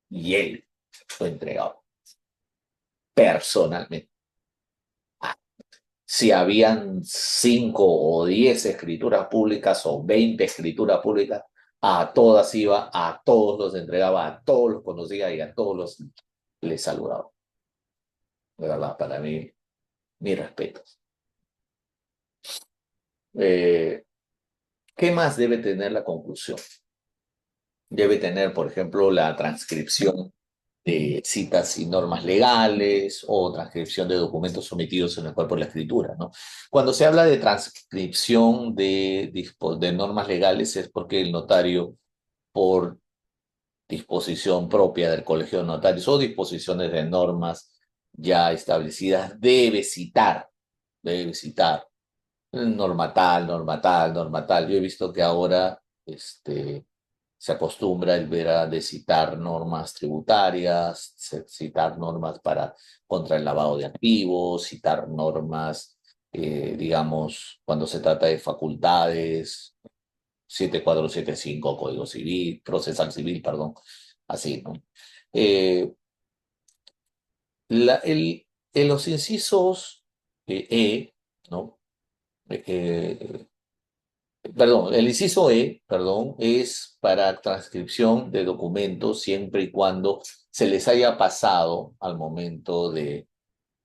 y él fue entregado personalmente. Si habían 5 o 10 escrituras públicas o 20 escrituras públicas, a todas iba, a todos los entregaba, a todos los conocía y a todos los les saludaba. De verdad, para mí, mis respetos. Eh, ¿Qué más debe tener la conclusión? Debe tener, por ejemplo, la transcripción. de citas y normas legales o transcripción de documentos sometidos en el cuerpo de la escritura, ¿no? Cuando se habla de transcripción de normas legales es porque el notario, por disposición propia del Colegio de Notarios o disposiciones de normas ya establecidas, debe citar norma tal, norma tal, norma tal. Yo he visto que ahora se acostumbra el ver de citar normas tributarias, citar normas contra el lavado de activos, citar normas, digamos, cuando se trata de facultades, 7475 Código Civil, Procesal Civil, perdón, así, ¿no? Eh, en los incisos ¿no? Eh, Perdón, el inciso perdón, es para transcripción de documentos siempre y cuando se les haya pasado al momento de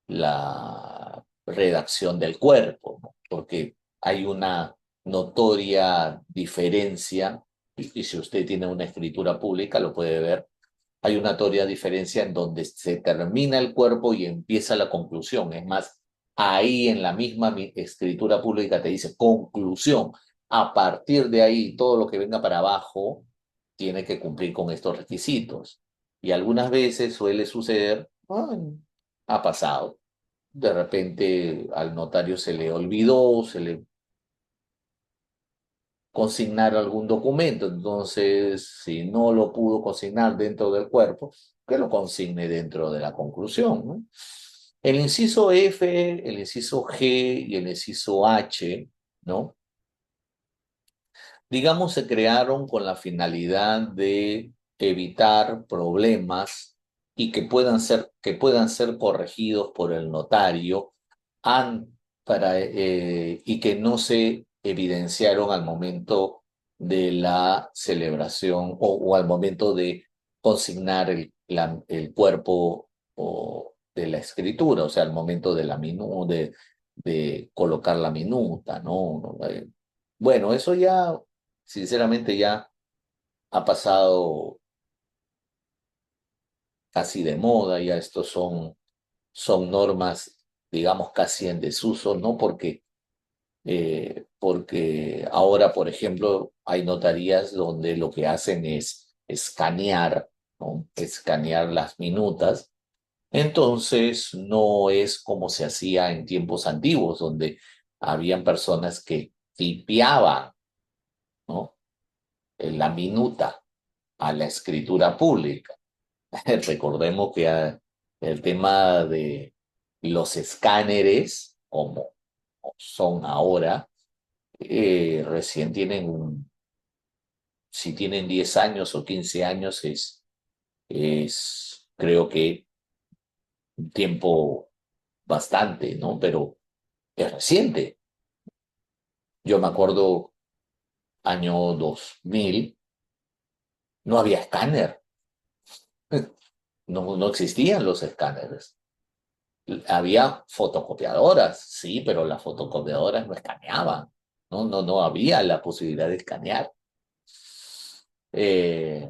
la redacción del cuerpo, ¿no? Porque hay una notoria diferencia, y si usted tiene una escritura pública lo puede ver, hay una notoria diferencia en donde se termina el cuerpo y empieza la conclusión. Es más, ahí en la misma escritura pública te dice conclusión. A partir de ahí, todo lo que venga para abajo tiene que cumplir con estos requisitos. Y algunas veces suele suceder, ha pasado, de repente al notario se le olvidó, se le consignar algún documento, entonces si no lo pudo consignar dentro del cuerpo, que lo consigne dentro de la conclusión, ¿no? El inciso F, el inciso G y el inciso H, ¿no? Digamos, se crearon con la finalidad de evitar problemas y que puedan ser corregidos por el notario y que no se evidenciaron al momento de la celebración o al momento de consignar el cuerpo de la escritura, o sea, al momento de de colocar la minuta, ¿no? Bueno, eso ya, sinceramente, ya ha pasado casi de moda, ya estos son normas, digamos, casi en desuso, ¿no? Porque ahora, por ejemplo, hay notarías donde lo que hacen es escanear, ¿no? Escanear las minutas. Entonces, no es como se hacía en tiempos antiguos, donde habían personas que tipeaban, ¿no? En la minuta a la escritura pública. Recordemos que el tema de los escáneres, como son ahora, recién si tienen 10 años o 15 años, creo que un tiempo bastante, ¿no? Pero es reciente. Yo me acuerdo, año 2000 no había escáner, no existían los escáneres. Había fotocopiadoras, sí, pero las fotocopiadoras no escaneaban, no había la posibilidad de escanear. Eh,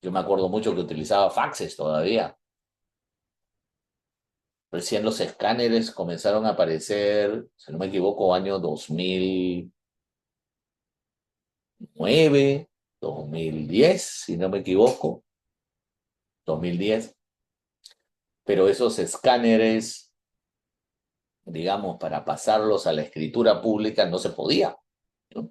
yo me acuerdo mucho que utilizaba faxes todavía. Recién los escáneres comenzaron a aparecer, si no me equivoco, año 2009, 2010, si no me equivoco, 2010. Pero esos escáneres, digamos, para pasarlos a la escritura pública no se podía, ¿no?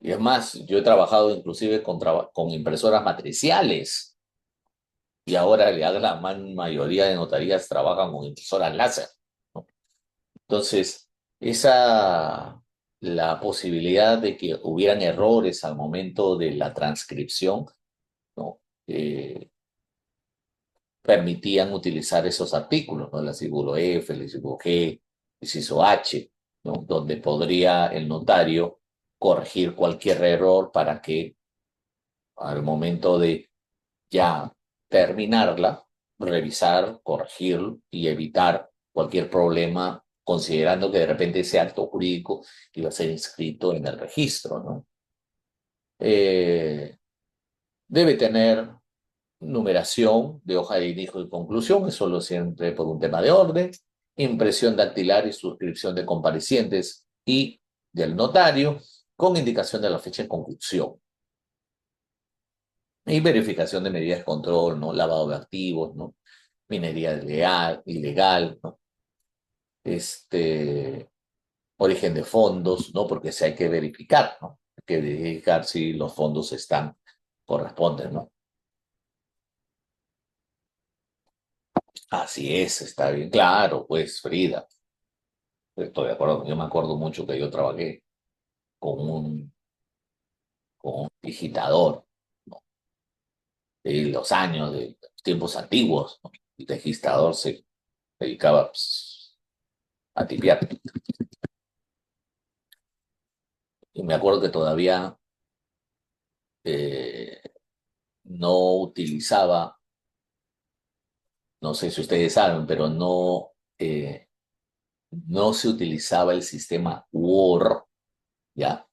Y es más, yo he trabajado inclusive con impresoras matriciales y ahora la gran mayoría de notarías trabajan con impresoras láser, ¿no? Entonces, la posibilidad de que hubieran errores al momento de la transcripción, ¿no? Permitían utilizar esos artículos, ¿no? El artículo F, el artículo G, el inciso H, ¿no? Donde podría el notario corregir cualquier error para que al momento de ya terminarla, revisar, corregir y evitar cualquier problema, considerando que de repente ese acto jurídico iba a ser inscrito en el registro, ¿no? Eh, debe tener numeración de hoja de inicio y conclusión, es solo siempre por un tema de orden, impresión dactilar y suscripción de comparecientes y del notario, con indicación de la fecha de conclusión. Y verificación de medidas de control, ¿no? Lavado de activos, ¿no? Minería ilegal, ¿no? Origen de fondos, ¿no? Porque sí hay que verificar, ¿no? Hay que verificar si los fondos corresponden, ¿no? Así es, está bien claro, pues, Frida. Estoy de acuerdo. Yo me acuerdo mucho que yo trabajé con con un digitador, ¿no? De los años, de tiempos antiguos, ¿no? El digitador se dedicaba, pues, a tipear. Y me acuerdo que todavía eh, no utilizaba, no sé si ustedes saben, pero no se utilizaba el sistema Word, ¿ya?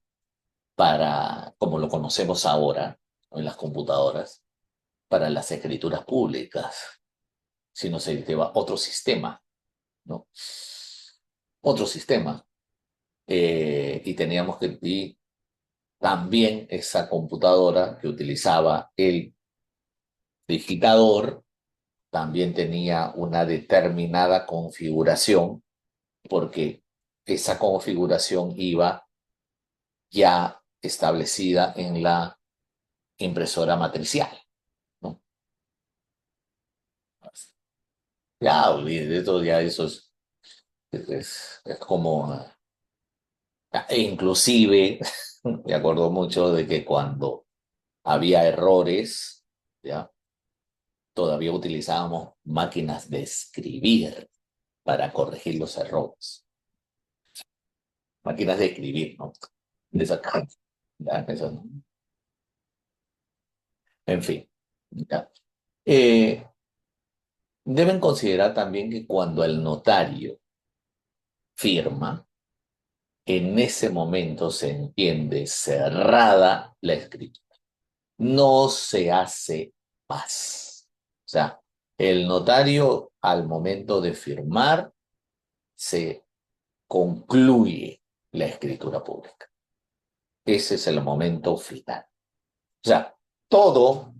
Como lo conocemos ahora, ¿no? En las computadoras, para las escrituras públicas, sino se utilizaba otro sistema, ¿no? Otro sistema. Y también esa computadora que utilizaba el digitador también tenía una determinada configuración, porque esa configuración iba ya establecida en la impresora matricial, ¿no? Ya, olvídate, eso es como, inclusive, me acuerdo mucho de que cuando había errores, ¿ya? Todavía utilizábamos máquinas de escribir para corregir los errores. Máquinas de escribir, ¿no? De sacar. Ya, eso, ¿no? En fin. Ya. Eh, Deben considerar también que cuando el notario firma, en ese momento se entiende cerrada la escritura. No se hace más. O sea, el notario al momento de firmar se concluye la escritura pública. Ese es el momento final. O sea, todo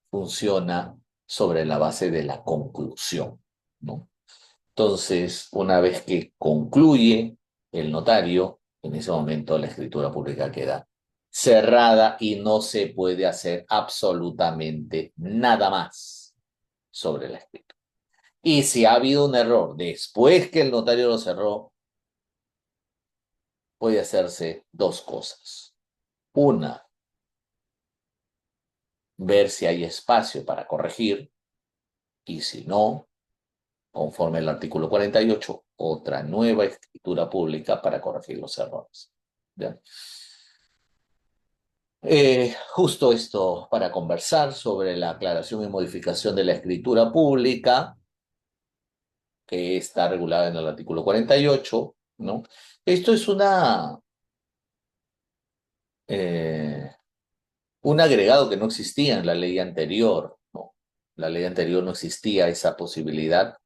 funciona sobre la base de la conclusión, ¿no? Entonces, una vez que concluye el notario, en ese momento la escritura pública queda cerrada y no se puede hacer absolutamente nada más sobre la escritura. Y si ha habido un error después que el notario lo cerró, puede hacerse dos cosas. Una, ver si hay espacio para corregir, y si no, conforme al artículo 48, otra nueva escritura pública para corregir los errores. ¿Ya? Justo esto para conversar sobre la aclaración y modificación de la escritura pública, que está regulada en el artículo 48, ¿no? Esto es eh, un agregado que no existía en la ley anterior, ¿no? La ley anterior no existía esa posibilidad,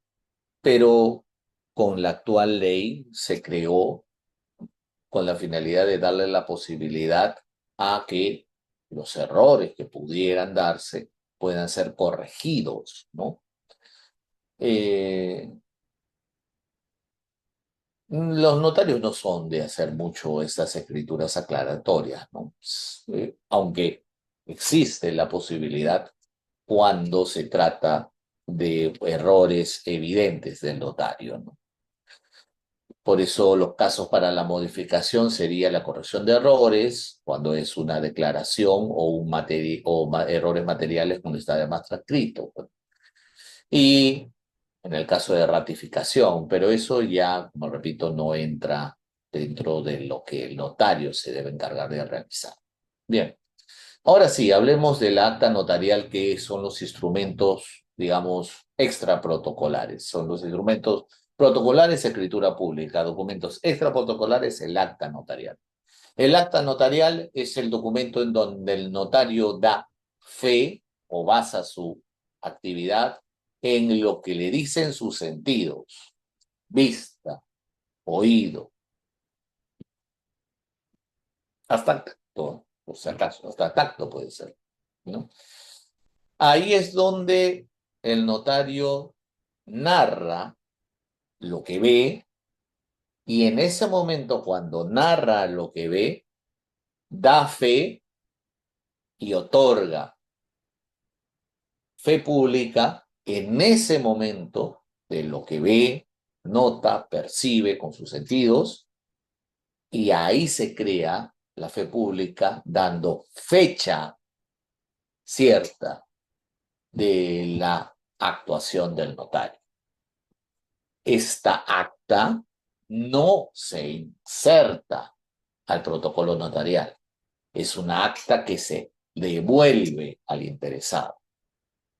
pero con la actual ley se creó con la finalidad de darle la posibilidad a que los errores que pudieran darse puedan ser corregidos, ¿no? Eh, los notarios no son de hacer mucho estas escrituras aclaratorias, ¿no? Aunque existe la posibilidad cuando se trata de errores evidentes del notario, ¿no? Por eso los casos para la modificación sería la corrección de errores, cuando es una declaración o errores materiales cuando está además transcrito. Y en el caso de ratificación, pero eso ya, como repito, no entra dentro de lo que el notario se debe encargar de realizar. Bien, ahora sí, hablemos del acta notarial, que son los instrumentos, digamos, extraprotocolares. Son los instrumentos protocolares, escritura pública, documentos extraprotocolares, el acta notarial. El acta notarial es el documento en donde el notario da fe o basa su actividad en lo que le dicen sus sentidos, vista, oído, hasta tacto, por si acaso, hasta tacto puede ser, ¿no? Ahí es donde el notario narra lo que ve y en ese momento cuando narra lo que ve, da fe y otorga fe pública en ese momento de lo que ve, nota, percibe con sus sentidos, y ahí se crea la fe pública dando fecha cierta de la actuación del notario. Esta acta no se inserta al protocolo notarial, es una acta que se devuelve al interesado.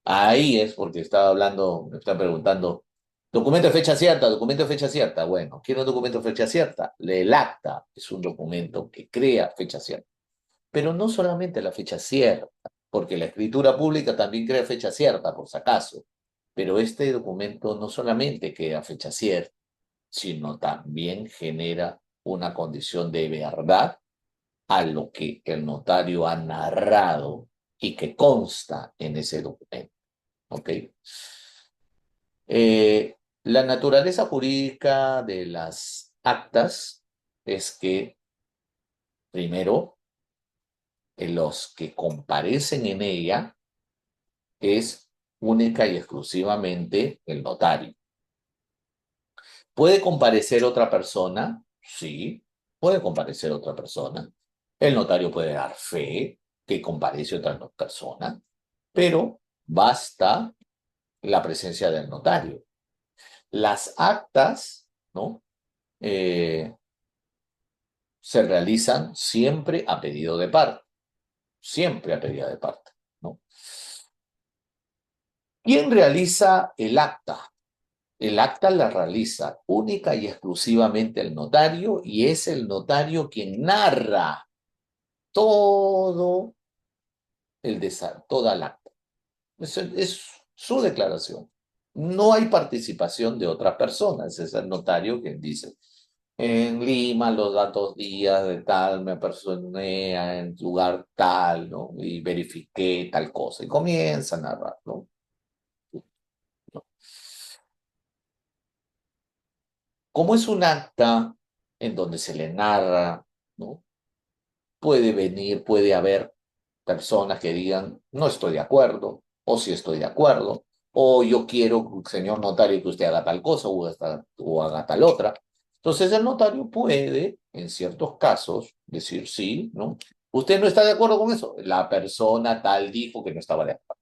Ahí es porque estaba hablando, me están preguntando, documento de fecha cierta, documento de fecha cierta. Bueno, quiero un documento de fecha cierta. El acta es un documento que crea fecha cierta. Pero no solamente la fecha cierta, porque la escritura pública también crea fecha cierta, por si acaso. Pero este documento no solamente crea fecha cierta, sino también genera una condición de verdad a lo que el notario ha narrado y que consta en ese documento. ¿Ok? La naturaleza jurídica de las actas es que, primero, los que comparecen en ella es única y exclusivamente el notario. ¿Puede comparecer otra persona? Sí, puede comparecer otra persona. El notario puede dar fe que comparece otra persona, pero basta la presencia del notario. Las actas, ¿no? Eh, se realizan siempre a pedido de parte, siempre a pedido de parte, ¿no? ¿Quién realiza el acta? El acta la realiza única y exclusivamente el notario y es el notario quien narra todo toda el acta. Es su declaración. No hay participación de otras personas, es el notario quien dice, en Lima, los datos días de tal, me personé en lugar tal, ¿no? Y verifiqué tal cosa. Y comienza a narrar, ¿no? Como es un acta en donde se le narra, ¿no? Puede venir, puede haber personas que digan, no estoy de acuerdo, o sí estoy de acuerdo, o yo quiero, señor notario, que usted haga tal cosa o haga tal otra. Entonces el notario puede, en ciertos casos, decir sí, ¿no? ¿Usted no está de acuerdo con eso? La persona tal dijo que no estaba de acuerdo.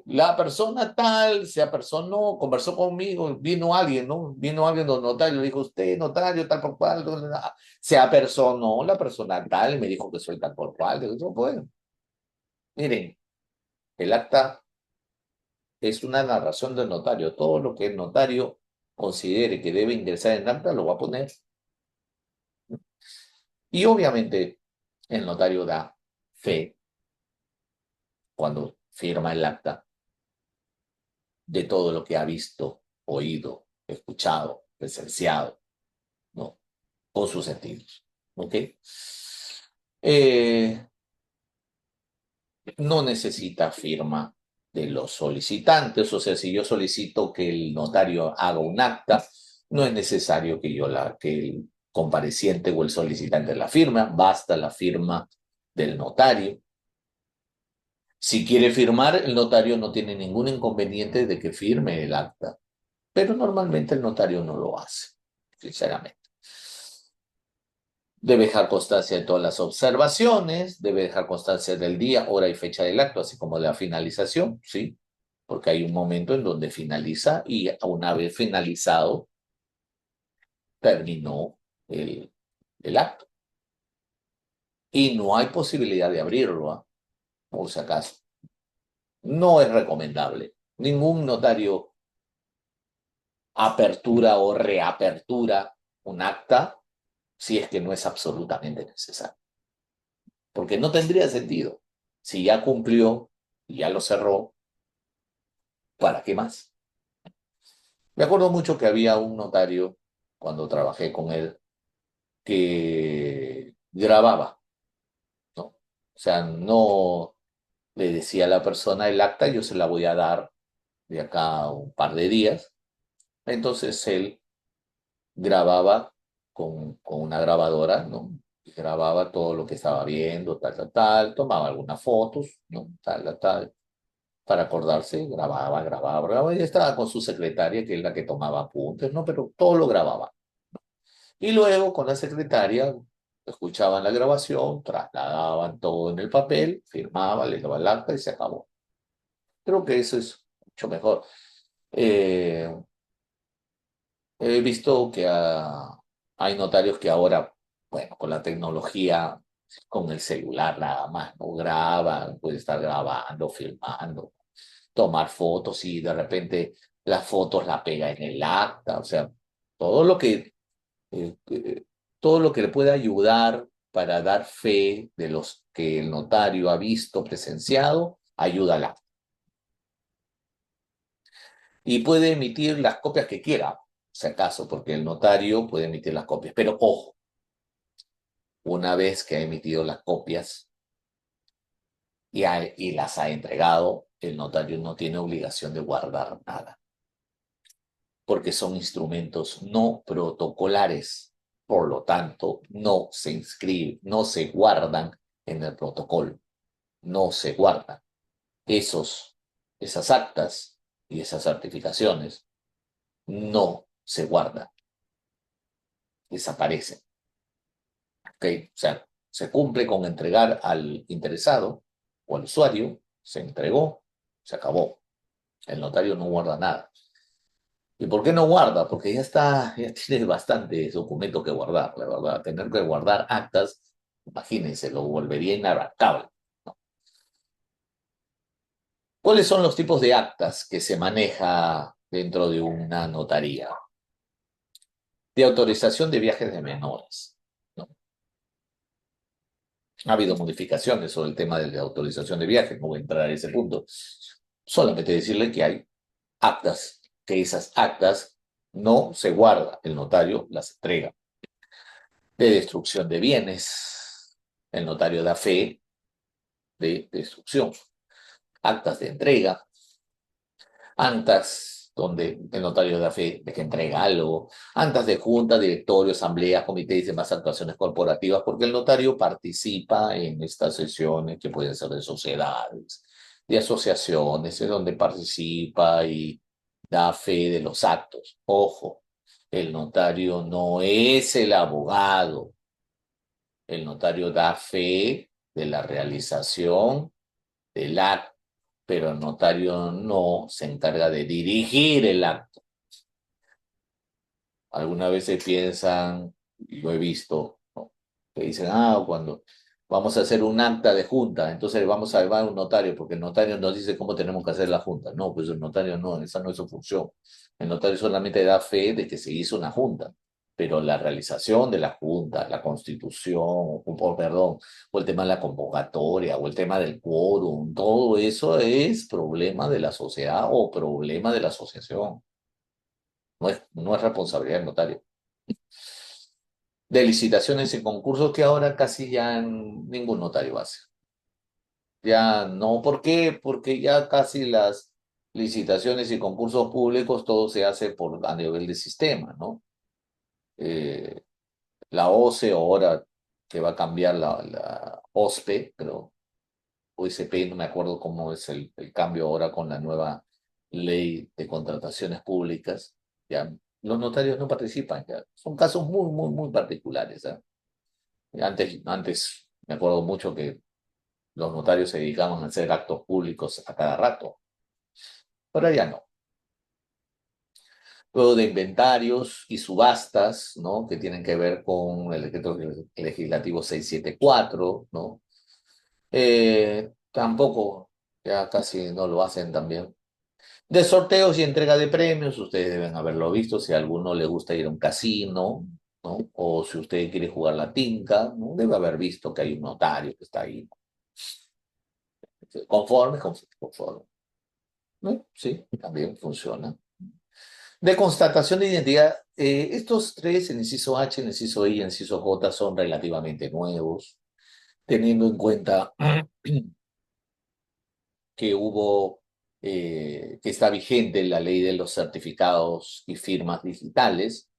La persona tal se apersonó, conversó conmigo, vino alguien, ¿no? Vino alguien del notario, le dijo, usted, notario, tal por cual, se apersonó la persona tal, y me dijo que soy tal por cual. Digo, bueno, miren, el acta es una narración del notario. Todo lo que el notario considere que debe ingresar en acta lo va a poner. Y obviamente el notario da fe cuando firma el acta de todo lo que ha visto, oído, escuchado, presenciado, ¿no? Con sus sentidos. ¿Ok? Eh, no necesita firma de los solicitantes, o sea, si yo solicito que el notario haga un acta, no es necesario que el compareciente o el solicitante la firma, basta la firma del notario. Si quiere firmar, el notario no tiene ningún inconveniente de que firme el acta, pero normalmente el notario no lo hace, sinceramente. Debe dejar constancia de todas las observaciones, debe dejar constancia del día, hora y fecha del acto, así como de la finalización, ¿sí? Porque hay un momento en donde finaliza y una vez finalizado, terminó el acto. Y no hay posibilidad de abrirlo, ¿ah? Por si acaso. No es recomendable. Ningún notario apertura o reapertura un acta si es que no es absolutamente necesario. porque no tendría sentido. Si ya cumplió y ya lo cerró, ¿para qué más? Me acuerdo mucho que había un notario, cuando trabajé con él, que grababa, ¿no? O sea, no le decía a la persona el acta, yo se la voy a dar de acá a un par de días. Entonces él grababa con una grabadora, ¿no? Y grababa todo lo que estaba viendo, tal, tal, tal, tomaba algunas fotos, ¿no? Tal, tal, tal, para acordarse, grababa, y estaba con su secretaria, que es la que tomaba apuntes, ¿no? Pero todo lo grababa. Y luego con la secretaria escuchaban la grabación, trasladaban todo en el papel, firmaban, le daban el acta y se acabó. Creo que eso es mucho mejor. Eh, He visto que hay notarios que ahora, bueno, con la tecnología, con el celular nada más, no graban, puede estar grabando, filmando, tomar fotos y de repente las fotos la pega en el acta, o sea, todo lo que, eh, eh, todo lo que le puede ayudar para dar fe de los que el notario ha visto, presenciado, ayuda al acta. Y puede emitir las copias que quiera, si acaso, porque el notario puede emitir las copias. Pero ojo, una vez que ha emitido las copias y las ha entregado, el notario no tiene obligación de guardar nada, porque son instrumentos no protocolares. Por lo tanto, no se inscriben, no se guardan en el protocolo, no se guardan. Esas actas y esas certificaciones no se guardan, desaparecen. ¿Ok? O sea, se cumple con entregar al interesado o al usuario, se entregó, se acabó. El notario no guarda nada. ¿Y por qué no guarda? Porque ya está, ya tiene bastantes documentos que guardar, la verdad. Tener que guardar actas, imagínense, lo volvería inabarcable. ¿Cuáles son los tipos de actas que se maneja dentro de una notaría? De autorización de viajes de menores, ¿no? Ha habido modificaciones sobre el tema de la autorización de viajes, no voy a entrar a ese punto. Solamente decirle que hay actas, que esas actas no se guardan, el notario las entrega. De destrucción de bienes, el notario da fe de destrucción. Actas de entrega, actas donde el notario da fe de que entrega algo, actas de junta, directorio, asamblea, comité y demás actuaciones corporativas, porque el notario participa en estas sesiones que pueden ser de sociedades, de asociaciones, en donde participa y da fe de los actos. Ojo, el notario no es el abogado, el notario da fe de la realización del acto, pero el notario no se encarga de dirigir el acto. Algunas veces piensan, y lo he visto, ¿no? Que dicen, cuando vamos a hacer un acta de junta, entonces vamos a llevar a un notario, porque el notario nos dice cómo tenemos que hacer la junta. No, pues el notario no, esa no es su función. El notario solamente da fe de que se hizo una junta, pero la realización de la junta, la constitución, perdón, o el tema de la convocatoria, o el tema del quórum, todo eso es problema de la sociedad o problema de la asociación. No es responsabilidad del notario. De licitaciones y concursos que ahora casi ya ningún notario hace. Ya no, ¿por qué? Porque ya casi las licitaciones y concursos públicos todo se hace a nivel de sistema, ¿no? Eh, la OCE ahora que va a cambiar la OSPE, pero OSP, no me acuerdo cómo es el cambio ahora con la nueva ley de contrataciones públicas, ya los notarios no participan, ya. Son casos muy, muy, muy particulares, ¿ah? Antes me acuerdo mucho que los notarios se dedicaban a hacer actos públicos a cada rato, pero ya no. Luego de inventarios y subastas, ¿no? Que tienen que ver con el decreto legislativo 674, ¿no? Tampoco, ya casi no lo hacen también. De sorteos y entrega de premios, ustedes deben haberlo visto, si a alguno le gusta ir a un casino, ¿no? O si usted quiere jugar la tinca, ¿no? Debe haber visto que hay un notario que está ahí. Conforme, conforme. ¿No? Sí, también funciona. De constatación de identidad, estos tres, el inciso H, el inciso I y el inciso J, son relativamente nuevos, teniendo en cuenta que que está vigente la ley de los certificados y firmas digitales,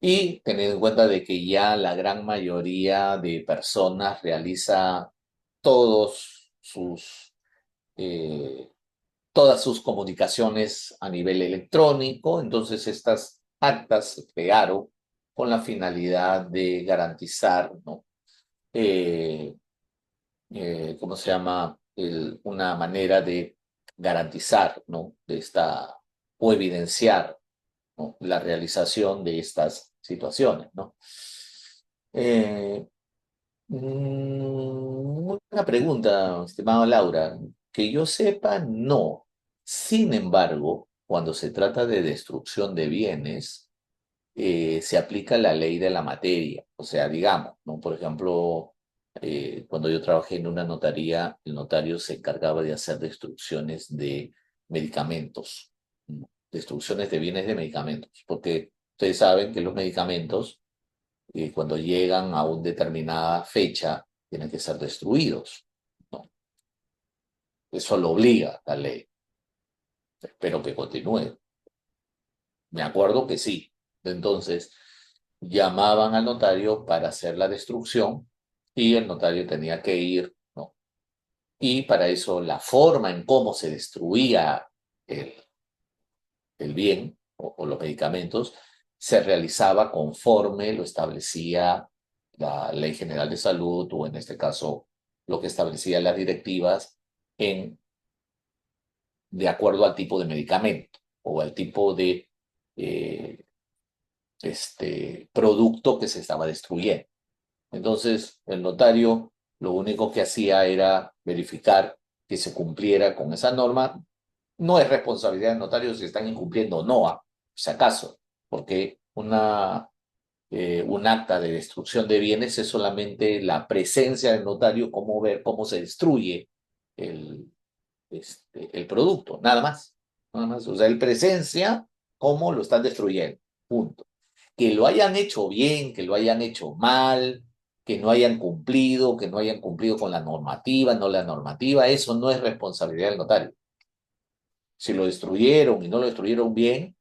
y teniendo en cuenta de que ya la gran mayoría de personas realiza todos sus, eh, todas sus comunicaciones a nivel electrónico, entonces estas actas se crearon con la finalidad de garantizar, ¿no? Eh, ¿Cómo se llama? Una manera de garantizar, ¿no? De esta, o evidenciar, ¿no? La realización de estas situaciones, ¿no? Eh, Muy buena pregunta, estimada Laura. Que yo sepa, no. Sin embargo, cuando se trata de destrucción de bienes, se aplica la ley de la materia. O sea, digamos, ¿no? Por ejemplo, cuando yo trabajé en una notaría, el notario se encargaba de hacer destrucciones de medicamentos, ¿no? Destrucciones de bienes de medicamentos, porque ustedes saben que los medicamentos, cuando llegan a una determinada fecha, tienen que ser destruidos, ¿no? Eso lo obliga la ley. Espero que continúe. Me acuerdo que sí. Entonces, llamaban al notario para hacer la destrucción y el notario tenía que ir, ¿no? Y para eso la forma en cómo se destruía el, el bien o los medicamentos se realizaba conforme lo establecía la Ley General de Salud, o en este caso lo que establecía las directivas, en, de acuerdo al tipo de medicamento o al tipo de eh, producto que se estaba destruyendo. Entonces, el notario lo único que hacía era verificar que se cumpliera con esa norma. No es responsabilidad del notario si están incumpliendo o no, si acaso, porque un acta de destrucción de bienes es solamente la presencia del notario, cómo ver cómo se destruye el, el producto, nada más. Nada más. O sea, el presencia cómo lo están destruyendo. Punto. Que lo hayan hecho bien, que lo hayan hecho mal, que no hayan cumplido con la normativa, no la normativa, eso no es responsabilidad del notario. Si lo destruyeron y no lo destruyeron bien,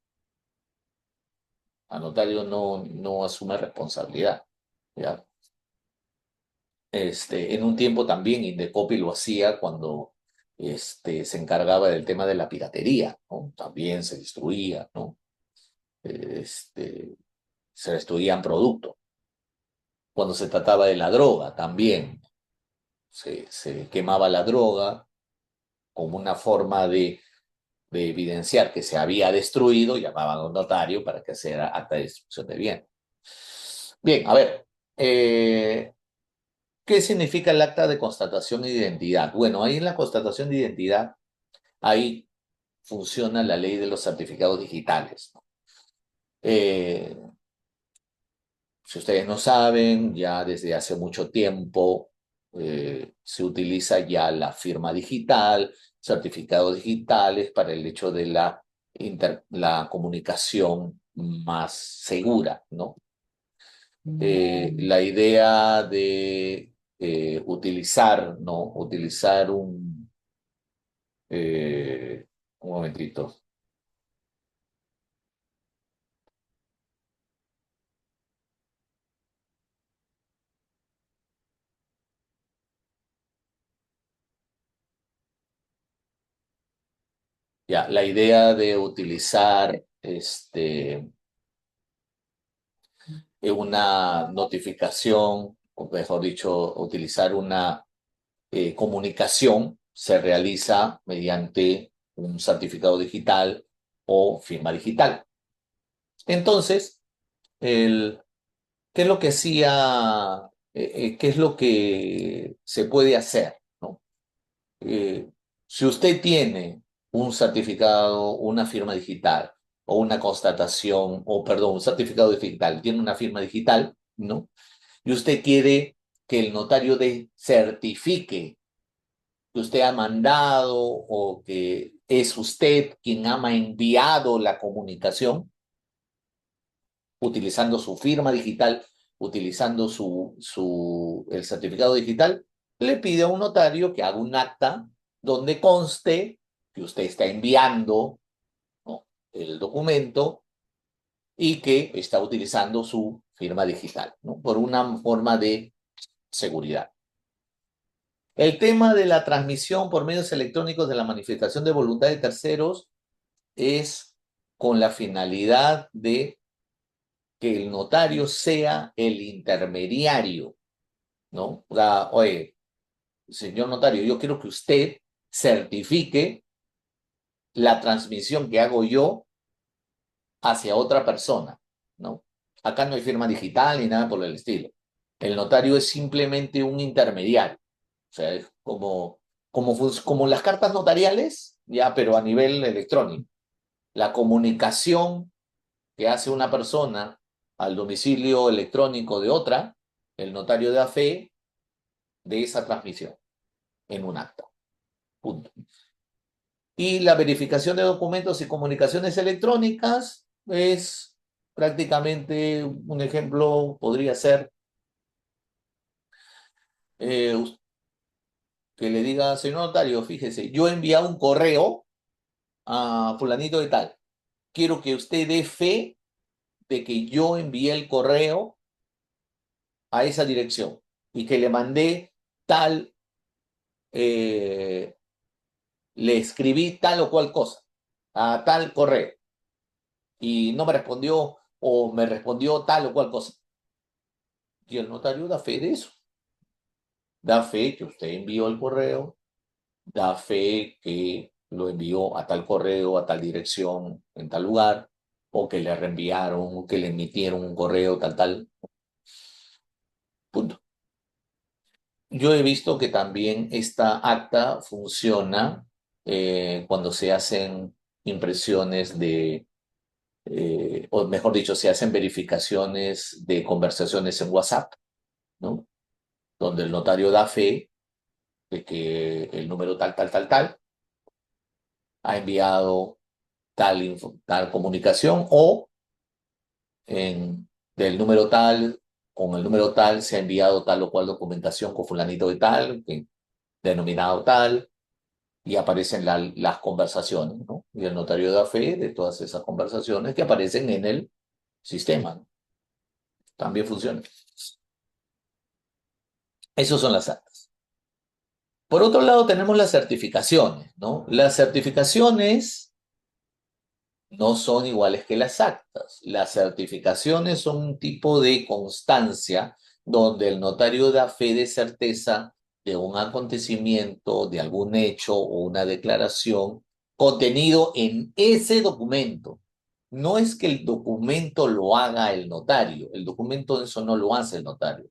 el notario no asume responsabilidad. ¿Ya? En un tiempo también Indecopi lo hacía cuando se encargaba del tema de la piratería, ¿no? También se destruía, ¿no? Se destruían productos. Cuando se trataba de la droga, también se quemaba la droga como una forma de evidenciar que se había destruido, llamaban a un notario para que hiciera acta de destrucción de bien. Bien, a ver, ¿qué significa el acta de constatación de identidad? Bueno, ahí en la constatación de identidad, ahí funciona la ley de los certificados digitales, ¿no? Eh, Si ustedes no saben, ya desde hace mucho tiempo se utiliza ya la firma digital, certificados digitales para el hecho de la comunicación más segura, ¿no? La idea de utilizar, ¿no? Utilizar un momentito. Ya, la idea de utilizar una notificación, o mejor dicho, utilizar una comunicación, se realiza mediante un certificado digital o firma digital. Entonces, ¿qué es lo que hacía, qué es lo que se puede hacer, ¿no? Eh, si usted tiene un certificado, una firma digital, o una constatación, o perdón, un certificado digital, tiene una firma digital, ¿no? Y usted quiere que el notario certifique que usted ha mandado o que es usted quien ha enviado la comunicación utilizando su firma digital, utilizando el certificado digital, le pide a un notario que haga un acta donde conste que usted está enviando, ¿no?, el documento y que está utilizando su firma digital, ¿no?, por una forma de seguridad. El tema de la transmisión por medios electrónicos de la manifestación de voluntad de terceros es con la finalidad de que el notario sea el intermediario, ¿no? O sea, oye, señor notario, yo quiero que usted certifique la transmisión que hago yo hacia otra persona, ¿no? Acá no hay firma digital ni nada por el estilo. El notario es simplemente un intermediario. O sea, es como las cartas notariales, ya, pero a nivel electrónico. La comunicación que hace una persona al domicilio electrónico de otra, el notario da fe de esa transmisión en un acta. Punto. Y la verificación de documentos y comunicaciones electrónicas es prácticamente un ejemplo, podría ser que le diga, señor notario, fíjese, yo he enviado un correo a fulanito de tal. Quiero que usted dé fe de que yo envié el correo a esa dirección y que le mandé tal, eh, le escribí tal o cual cosa a tal correo y no me respondió o me respondió tal o cual cosa. Y el notario da fe de eso. Da fe que usted envió el correo, da fe que lo envió a tal correo, a tal dirección, en tal lugar, o que le reenviaron, o que le emitieron un correo, tal, tal. Punto. Yo he visto que también esta acta funciona cuando se hacen impresiones o mejor dicho, se hacen verificaciones de conversaciones en WhatsApp, ¿no? Donde el notario da fe de que el número tal, tal, tal, tal ha enviado tal comunicación o del número tal, con el número tal se ha enviado tal o cual documentación con fulanito de tal, denominado tal, y aparecen las conversaciones, ¿no? Y el notario da fe de todas esas conversaciones que aparecen en el sistema, ¿no? También funciona. Esas son las actas. Por otro lado, tenemos las certificaciones, ¿no? Las certificaciones no son iguales que las actas. Las certificaciones son un tipo de constancia donde el notario da fe de certeza de un acontecimiento, de algún hecho o una declaración contenido en ese documento. No es que el documento lo haga el notario, el documento eso no lo hace el notario.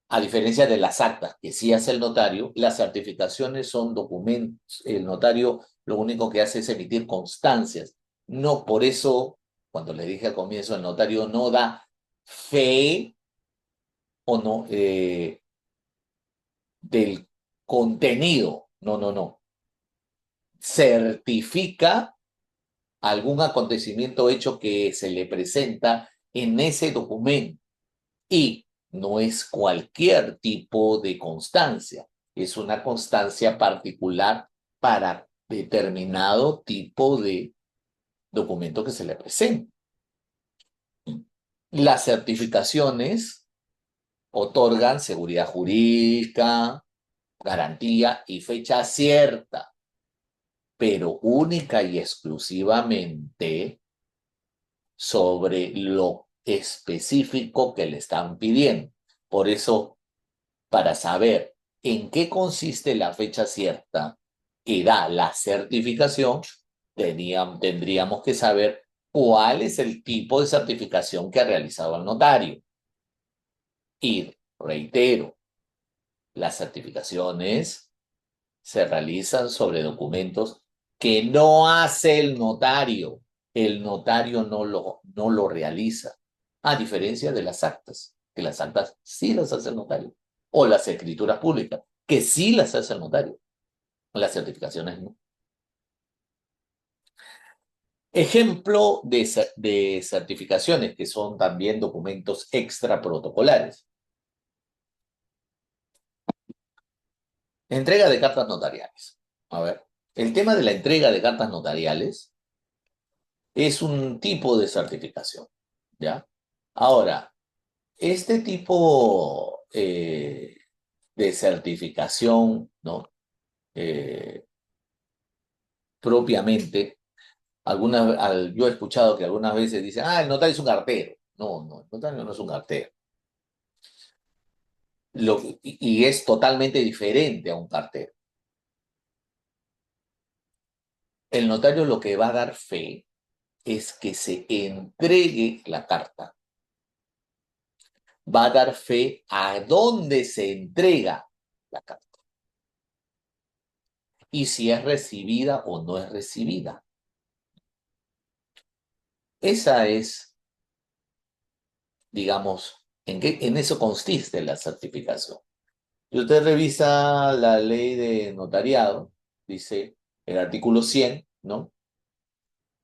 A diferencia de las actas que sí hace el notario, las certificaciones son documentos. El notario lo único que hace es emitir constancias. No, por eso, cuando le dije al comienzo, el notario no da fe o no del contenido. No, no, no. Certifica algún acontecimiento hecho que se le presenta en ese documento. Y no es cualquier tipo de constancia, es una constancia particular para determinado tipo de documento que se le presenta. Las certificaciones otorgan seguridad jurídica, garantía y fecha cierta, pero única y exclusivamente sobre lo específico que le están pidiendo. Por eso, para saber en qué consiste la fecha cierta que da la certificación, tendríamos que saber cuál es el tipo de certificación que ha realizado el notario. Y reitero, las certificaciones se realizan sobre documentos que no hace el notario. el notario no lo realiza, a diferencia de las actas, que las actas sí las hace el notario, o las escrituras públicas, que sí las hace el notario, las certificaciones no. Ejemplo de certificaciones que son también documentos extraprotocolares. Entrega de cartas notariales. A ver, el tema de la entrega de cartas notariales es un tipo de certificación, ¿ya? Ahora, este tipo de certificación, ¿no? Eh, propiamente, yo he escuchado que algunas veces dicen, el notario es un cartero. No, no, el notario no es un cartero. Y es totalmente diferente a un cartero. El notario lo que va a dar fe es que se entregue la carta. Va a dar fe a dónde se entrega la carta y si es recibida o no es recibida. Esa es, digamos, en eso consiste la certificación. Si usted revisa la ley de notariado, dice el artículo 100, ¿no?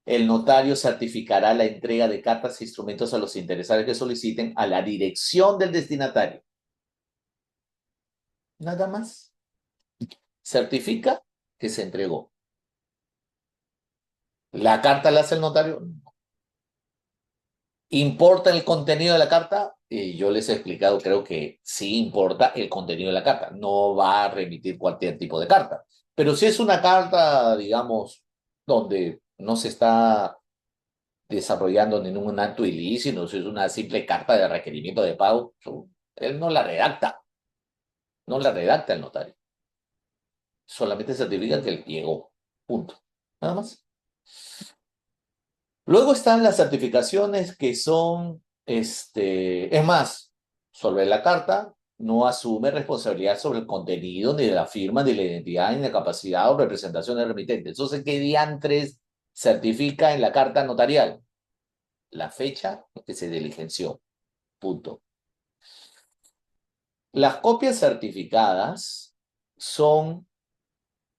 El notario certificará la entrega de cartas e instrumentos a los interesados que soliciten a la dirección del destinatario. Nada más. Certifica que se entregó. ¿La carta la hace el notario? ¿Importa el contenido de la carta? Yo les he explicado, creo que sí importa el contenido de la carta. No va a remitir cualquier tipo de carta. Pero si es una carta, digamos, donde no se está desarrollando ningún acto ilícito, si es una simple carta de requerimiento de pago, él no la redacta el notario. Solamente certifica que él llegó. Punto. Nada más. Luego están las certificaciones que son, es más, sobre la carta no asume responsabilidad sobre el contenido, ni de la firma, ni de la identidad, ni de la capacidad o representación del remitente. Entonces, ¿qué diantres certifica en la carta notarial? La fecha en que se diligenció. Punto. Las copias certificadas son,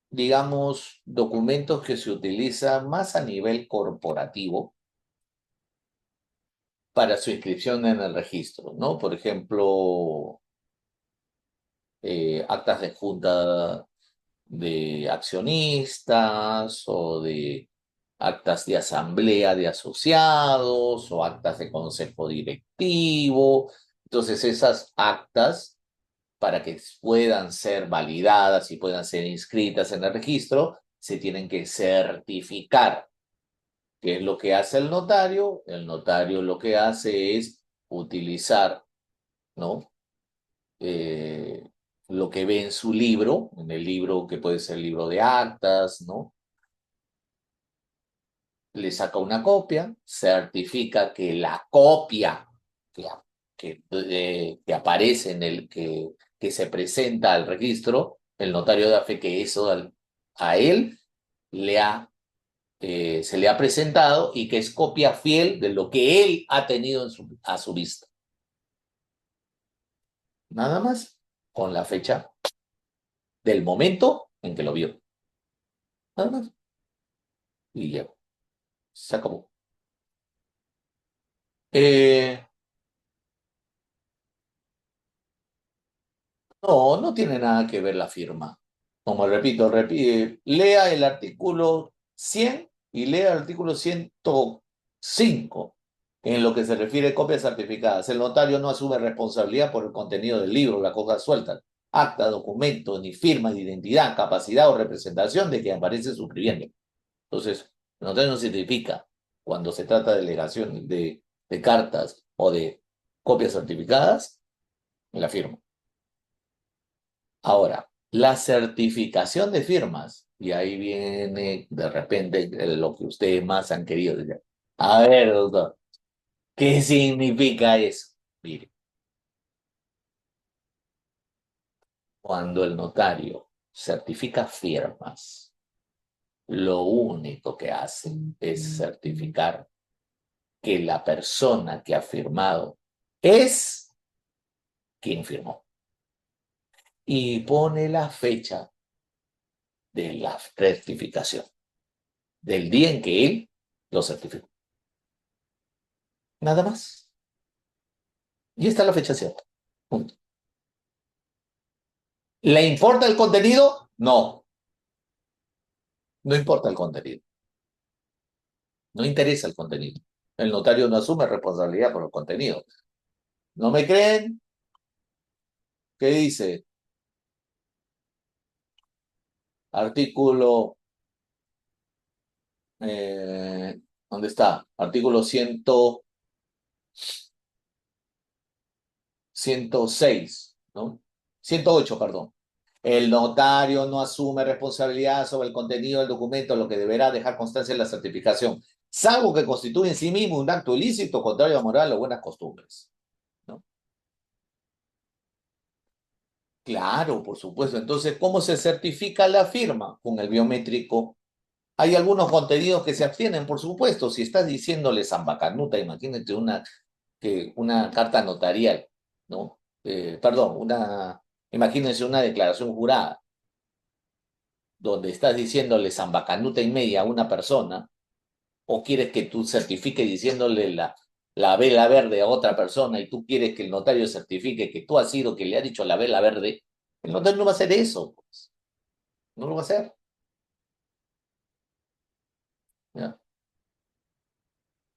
digamos, documentos que se utilizan más a nivel corporativo para su inscripción en el registro, ¿no? Por ejemplo, actas de junta de accionistas o de actas de asamblea de asociados o actas de consejo directivo. Entonces, esas actas, para que puedan ser validadas y puedan ser inscritas en el registro, se tienen que certificar. ¿Qué es lo que hace el notario? El notario lo que hace es utilizar, ¿no? Eh, lo que ve en su libro, en el libro que puede ser el libro de actas, ¿no? Le saca una copia, certifica que la copia que, que aparece en el que se presenta al registro, el notario da fe que eso a él se le ha presentado y que es copia fiel de lo que él ha tenido a su vista. Nada más, con la fecha del momento en que lo vio. Nada más. Y ya, se acabó. Eh, no, no tiene nada que ver la firma. Como repito, lea el artículo 100 y lea el artículo 105 en lo que se refiere a copias certificadas. El notario no asume responsabilidad por el contenido del libro, las cosas sueltas, acta, documento, ni firma de identidad, capacidad o representación de quien aparece suscribiendo. Entonces, el notario no certifica cuando se trata de delegación de cartas o de copias certificadas, la firma. Ahora, la certificación de firmas, y ahí viene de repente lo que ustedes más han querido decir. A ver, doctor, ¿qué significa eso? Mire, cuando el notario certifica firmas, lo único que hacen es certificar que la persona que ha firmado es quien firmó. Y pone la fecha de la certificación, del día en que él lo certificó. Nada más. Y está la fecha cierta. Punto. ¿Le importa el contenido? No, no importa el contenido. No interesa el contenido. El notario no asume responsabilidad por el contenido. ¿No me creen? ¿Qué dice? Artículo, ¿dónde está? Artículo 106, ¿no? 108, perdón. El notario no asume responsabilidad sobre el contenido del documento, lo que deberá dejar constancia en la certificación, salvo que constituya en sí mismo un acto ilícito contrario a moral o buenas costumbres, ¿no? Claro, por supuesto. Entonces, ¿cómo se certifica la firma? Con el biométrico. Hay algunos contenidos que se abstienen, por supuesto. Si estás diciéndole zambacanuta, imagínate una carta notarial, ¿no? Perdón, imagínense una declaración jurada, donde estás diciéndole zambacanuta y media a una persona, o quieres que tú certifiques diciéndole la vela verde a otra persona y tú quieres que el notario certifique que tú has sido que le ha dicho la vela verde, el notario no va a hacer eso, pues. No lo va a hacer. ¿Ya?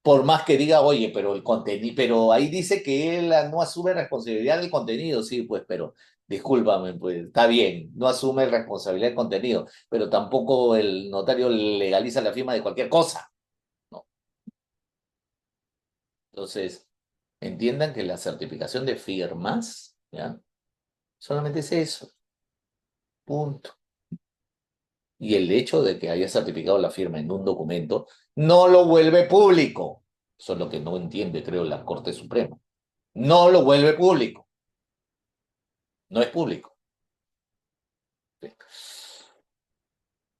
Por más que diga, oye, pero el contenido, pero ahí dice que él no asume responsabilidad del contenido, sí, pues, pero discúlpame, pues está bien, no asume responsabilidad del contenido, pero tampoco el notario legaliza la firma de cualquier cosa, ¿no? Entonces, entiendan que la certificación de firmas, ¿ya? Solamente es eso, punto. Y el hecho de que haya certificado la firma en un documento no lo vuelve público. Eso es lo que no entiende, creo, la Corte Suprema. No lo vuelve público. No es público.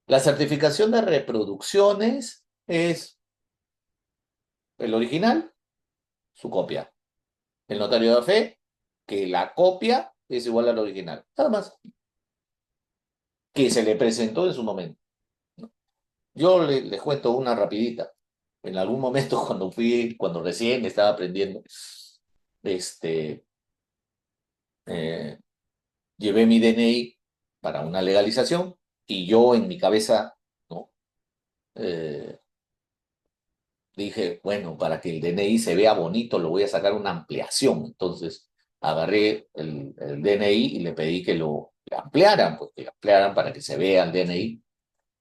La certificación de reproducciones es el original, su copia. El notario de fe, que la copia es igual al original. Nada más. Que se le presentó en su momento. Yo les cuento una rapidita. En algún momento cuando recién estaba aprendiendo, este, eh, llevé mi DNI para una legalización y yo en mi cabeza, ¿no? Eh, Dije, bueno, para que el DNI se vea bonito, lo voy a sacar una ampliación. Entonces, agarré el DNI y le pedí que lo ampliaran, pues que lo ampliaran para que se vea el DNI.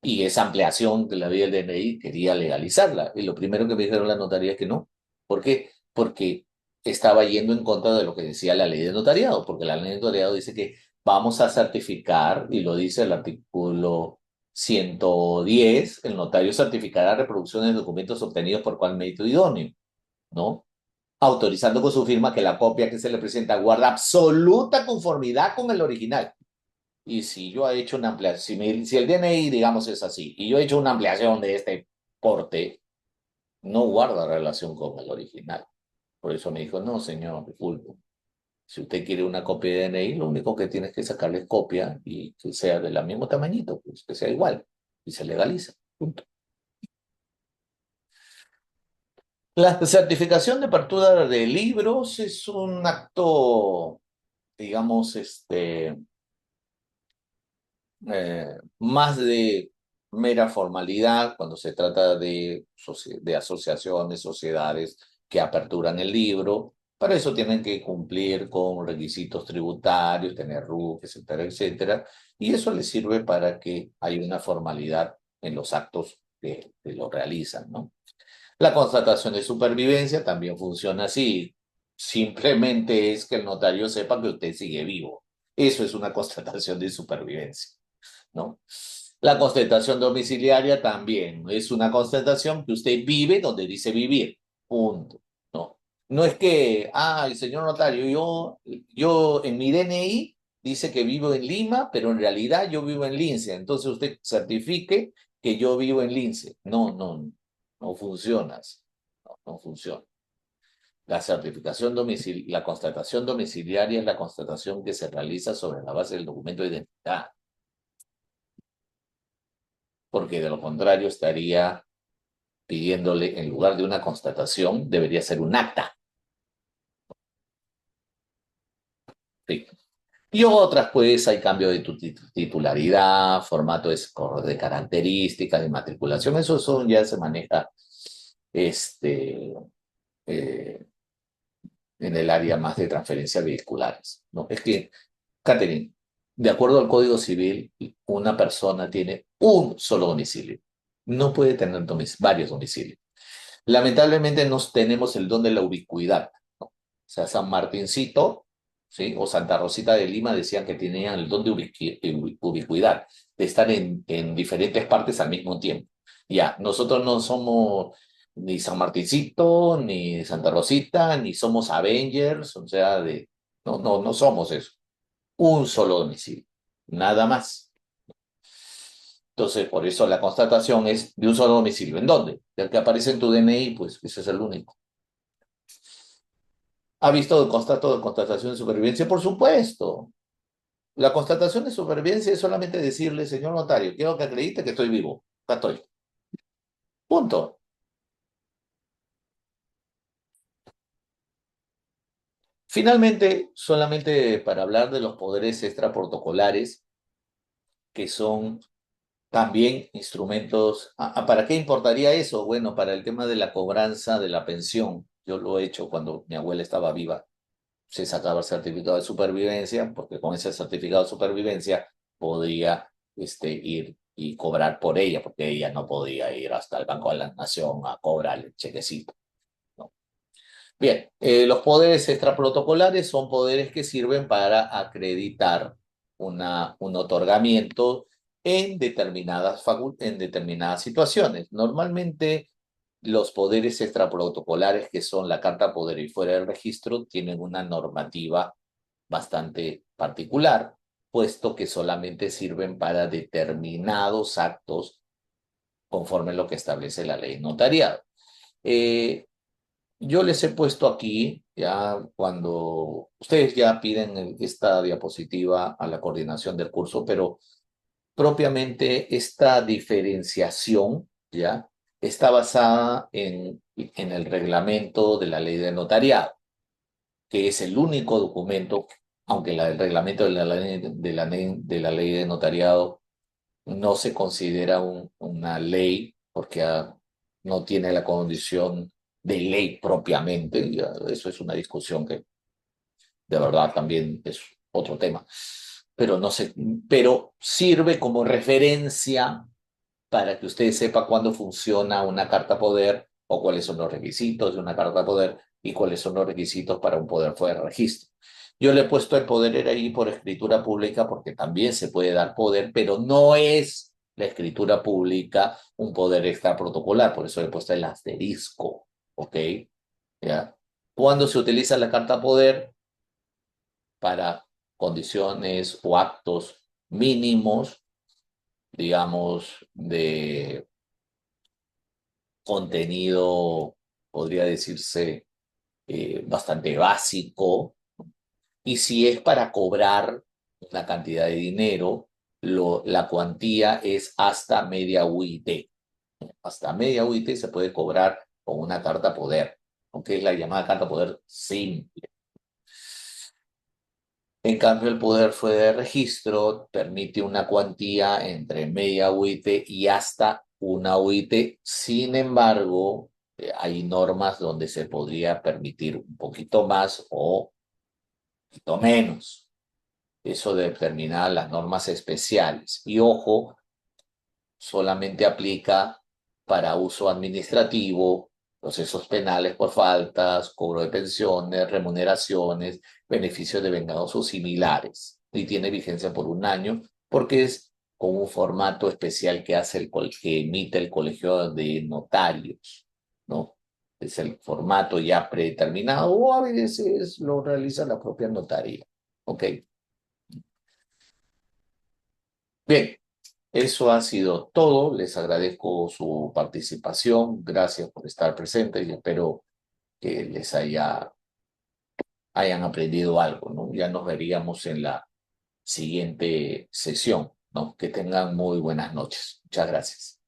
Y esa ampliación que le había el DNI quería legalizarla. Y lo primero que me dijeron la notaría es que no. ¿Por qué? Porque estaba yendo en contra de lo que decía la ley de notariado, porque la ley de notariado dice que vamos a certificar, y lo dice el artículo 110, el notario certificará reproducciones de documentos obtenidos por cual mérito idóneo, ¿no? Autorizando con su firma que la copia que se le presenta guarda absoluta conformidad con el original. Y si yo he hecho una ampliación, si el DNI, digamos, es así, y yo he hecho una ampliación de este porte, no guarda relación con el original. Por eso me dijo, no, señor, disculpe. Si usted quiere una copia de DNI, lo único que tiene es que sacarle copia y que sea del mismo tamañito, pues que sea igual. Y se legaliza. Punto. La certificación de apertura de libros es un acto, digamos, más de mera formalidad cuando se trata de asociaciones, sociedades que aperturan el libro. Para eso tienen que cumplir con requisitos tributarios, tener RUC, etcétera, etcétera. Y eso les sirve para que haya una formalidad en los actos que lo realizan, ¿no? La constatación de supervivencia también funciona así. Simplemente es que el notario sepa que usted sigue vivo. Eso es una constatación de supervivencia, ¿no? La constatación domiciliaria también es una constatación que usted vive donde dice vivir, punto, ¿no? No es que, el señor notario, yo en mi DNI dice que vivo en Lima, pero en realidad yo vivo en Lince, entonces usted certifique que yo vivo en Lince. No, no, no funciona así. No, no funciona. La constatación domiciliaria es la constatación que se realiza sobre la base del documento de identidad, porque de lo contrario estaría pidiéndole, en lugar de una constatación, debería ser un acta. Sí. Y otras, pues, hay cambio de tu titularidad, formato de características, de matriculación, eso ya se maneja este, eh, en el área más de transferencias vehiculares, ¿no? Es que, Catherine, de acuerdo al Código Civil, una persona tiene un solo domicilio. No puede tener varios domicilios. Lamentablemente no tenemos el don de la ubicuidad, ¿no? O sea, San Martincito, ¿sí? O Santa Rosita de Lima decían que tenían el don de ubicuidad, de estar en diferentes partes al mismo tiempo. Ya, nosotros no somos ni San Martincito, ni Santa Rosita, ni somos Avengers, o sea, no somos eso. Un solo domicilio, nada más. Entonces, por eso la constatación es de un solo domicilio. ¿En dónde? El que aparece en tu DNI, pues ese es el único. ¿Ha visto constato de constatación de supervivencia? Por supuesto. La constatación de supervivencia es solamente decirle, señor notario, quiero que acredite que estoy vivo. Acá estoy. Punto. Finalmente, solamente para hablar de los poderes extraprotocolares, que son también instrumentos. ¿Para qué importaría eso? Bueno, para el tema de la cobranza de la pensión. Yo lo he hecho cuando mi abuela estaba viva. Se sacaba el certificado de supervivencia, porque con ese certificado de supervivencia podía ir y cobrar por ella, porque ella no podía ir hasta el Banco de la Nación a cobrar el chequecito, ¿no? Bien, los poderes extraprotocolares son poderes que sirven para acreditar un otorgamiento en determinadas situaciones. Normalmente los poderes extraprotocolares, que son la carta poder y fuera del registro, tienen una normativa bastante particular, puesto que solamente sirven para determinados actos conforme lo que establece la ley notarial. Eh, yo les he puesto aquí, ya cuando ustedes ya piden esta diapositiva a la coordinación del curso, pero propiamente esta diferenciación, ya, está basada en el reglamento de la ley de notariado, que es el único documento, aunque el reglamento de la ley de notariado no se considera una ley, porque no tiene la condición de ley propiamente. Ya, eso es una discusión que de verdad también es otro tema. Pero no sé, pero sirve como referencia para que usted sepa cuándo funciona una carta poder o cuáles son los requisitos de una carta poder y cuáles son los requisitos para un poder fuera de registro. Yo le he puesto el poder ahí por escritura pública porque también se puede dar poder, pero no es la escritura pública un poder extraprotocolar, por eso le he puesto el asterisco, ¿ok? ¿Ya? Cuando se utiliza la carta poder para condiciones o actos mínimos, digamos, de contenido, podría decirse, bastante básico. Y si es para cobrar una cantidad de dinero, la cuantía es hasta media UIT. Hasta media UIT se puede cobrar con una carta poder, aunque es la llamada carta poder simple. En cambio, el poder fue de registro, permite una cuantía entre media UIT y hasta una UIT. Sin embargo, hay normas donde se podría permitir un poquito más o un poquito menos. Eso determina las normas especiales. Y ojo, solamente aplica para uso administrativo, procesos penales por faltas, cobro de pensiones, remuneraciones, beneficios de vengados o similares. Y tiene vigencia por un año porque es con un formato especial que que emite el Colegio de Notarios, ¿no? Es el formato ya predeterminado o a veces lo realiza la propia notaría. ¿Ok? Bien. Eso ha sido todo. Les agradezco su participación. Gracias por estar presentes y espero que hayan aprendido algo, ¿no? Ya nos veríamos en la siguiente sesión, ¿no? Que tengan muy buenas noches. Muchas gracias.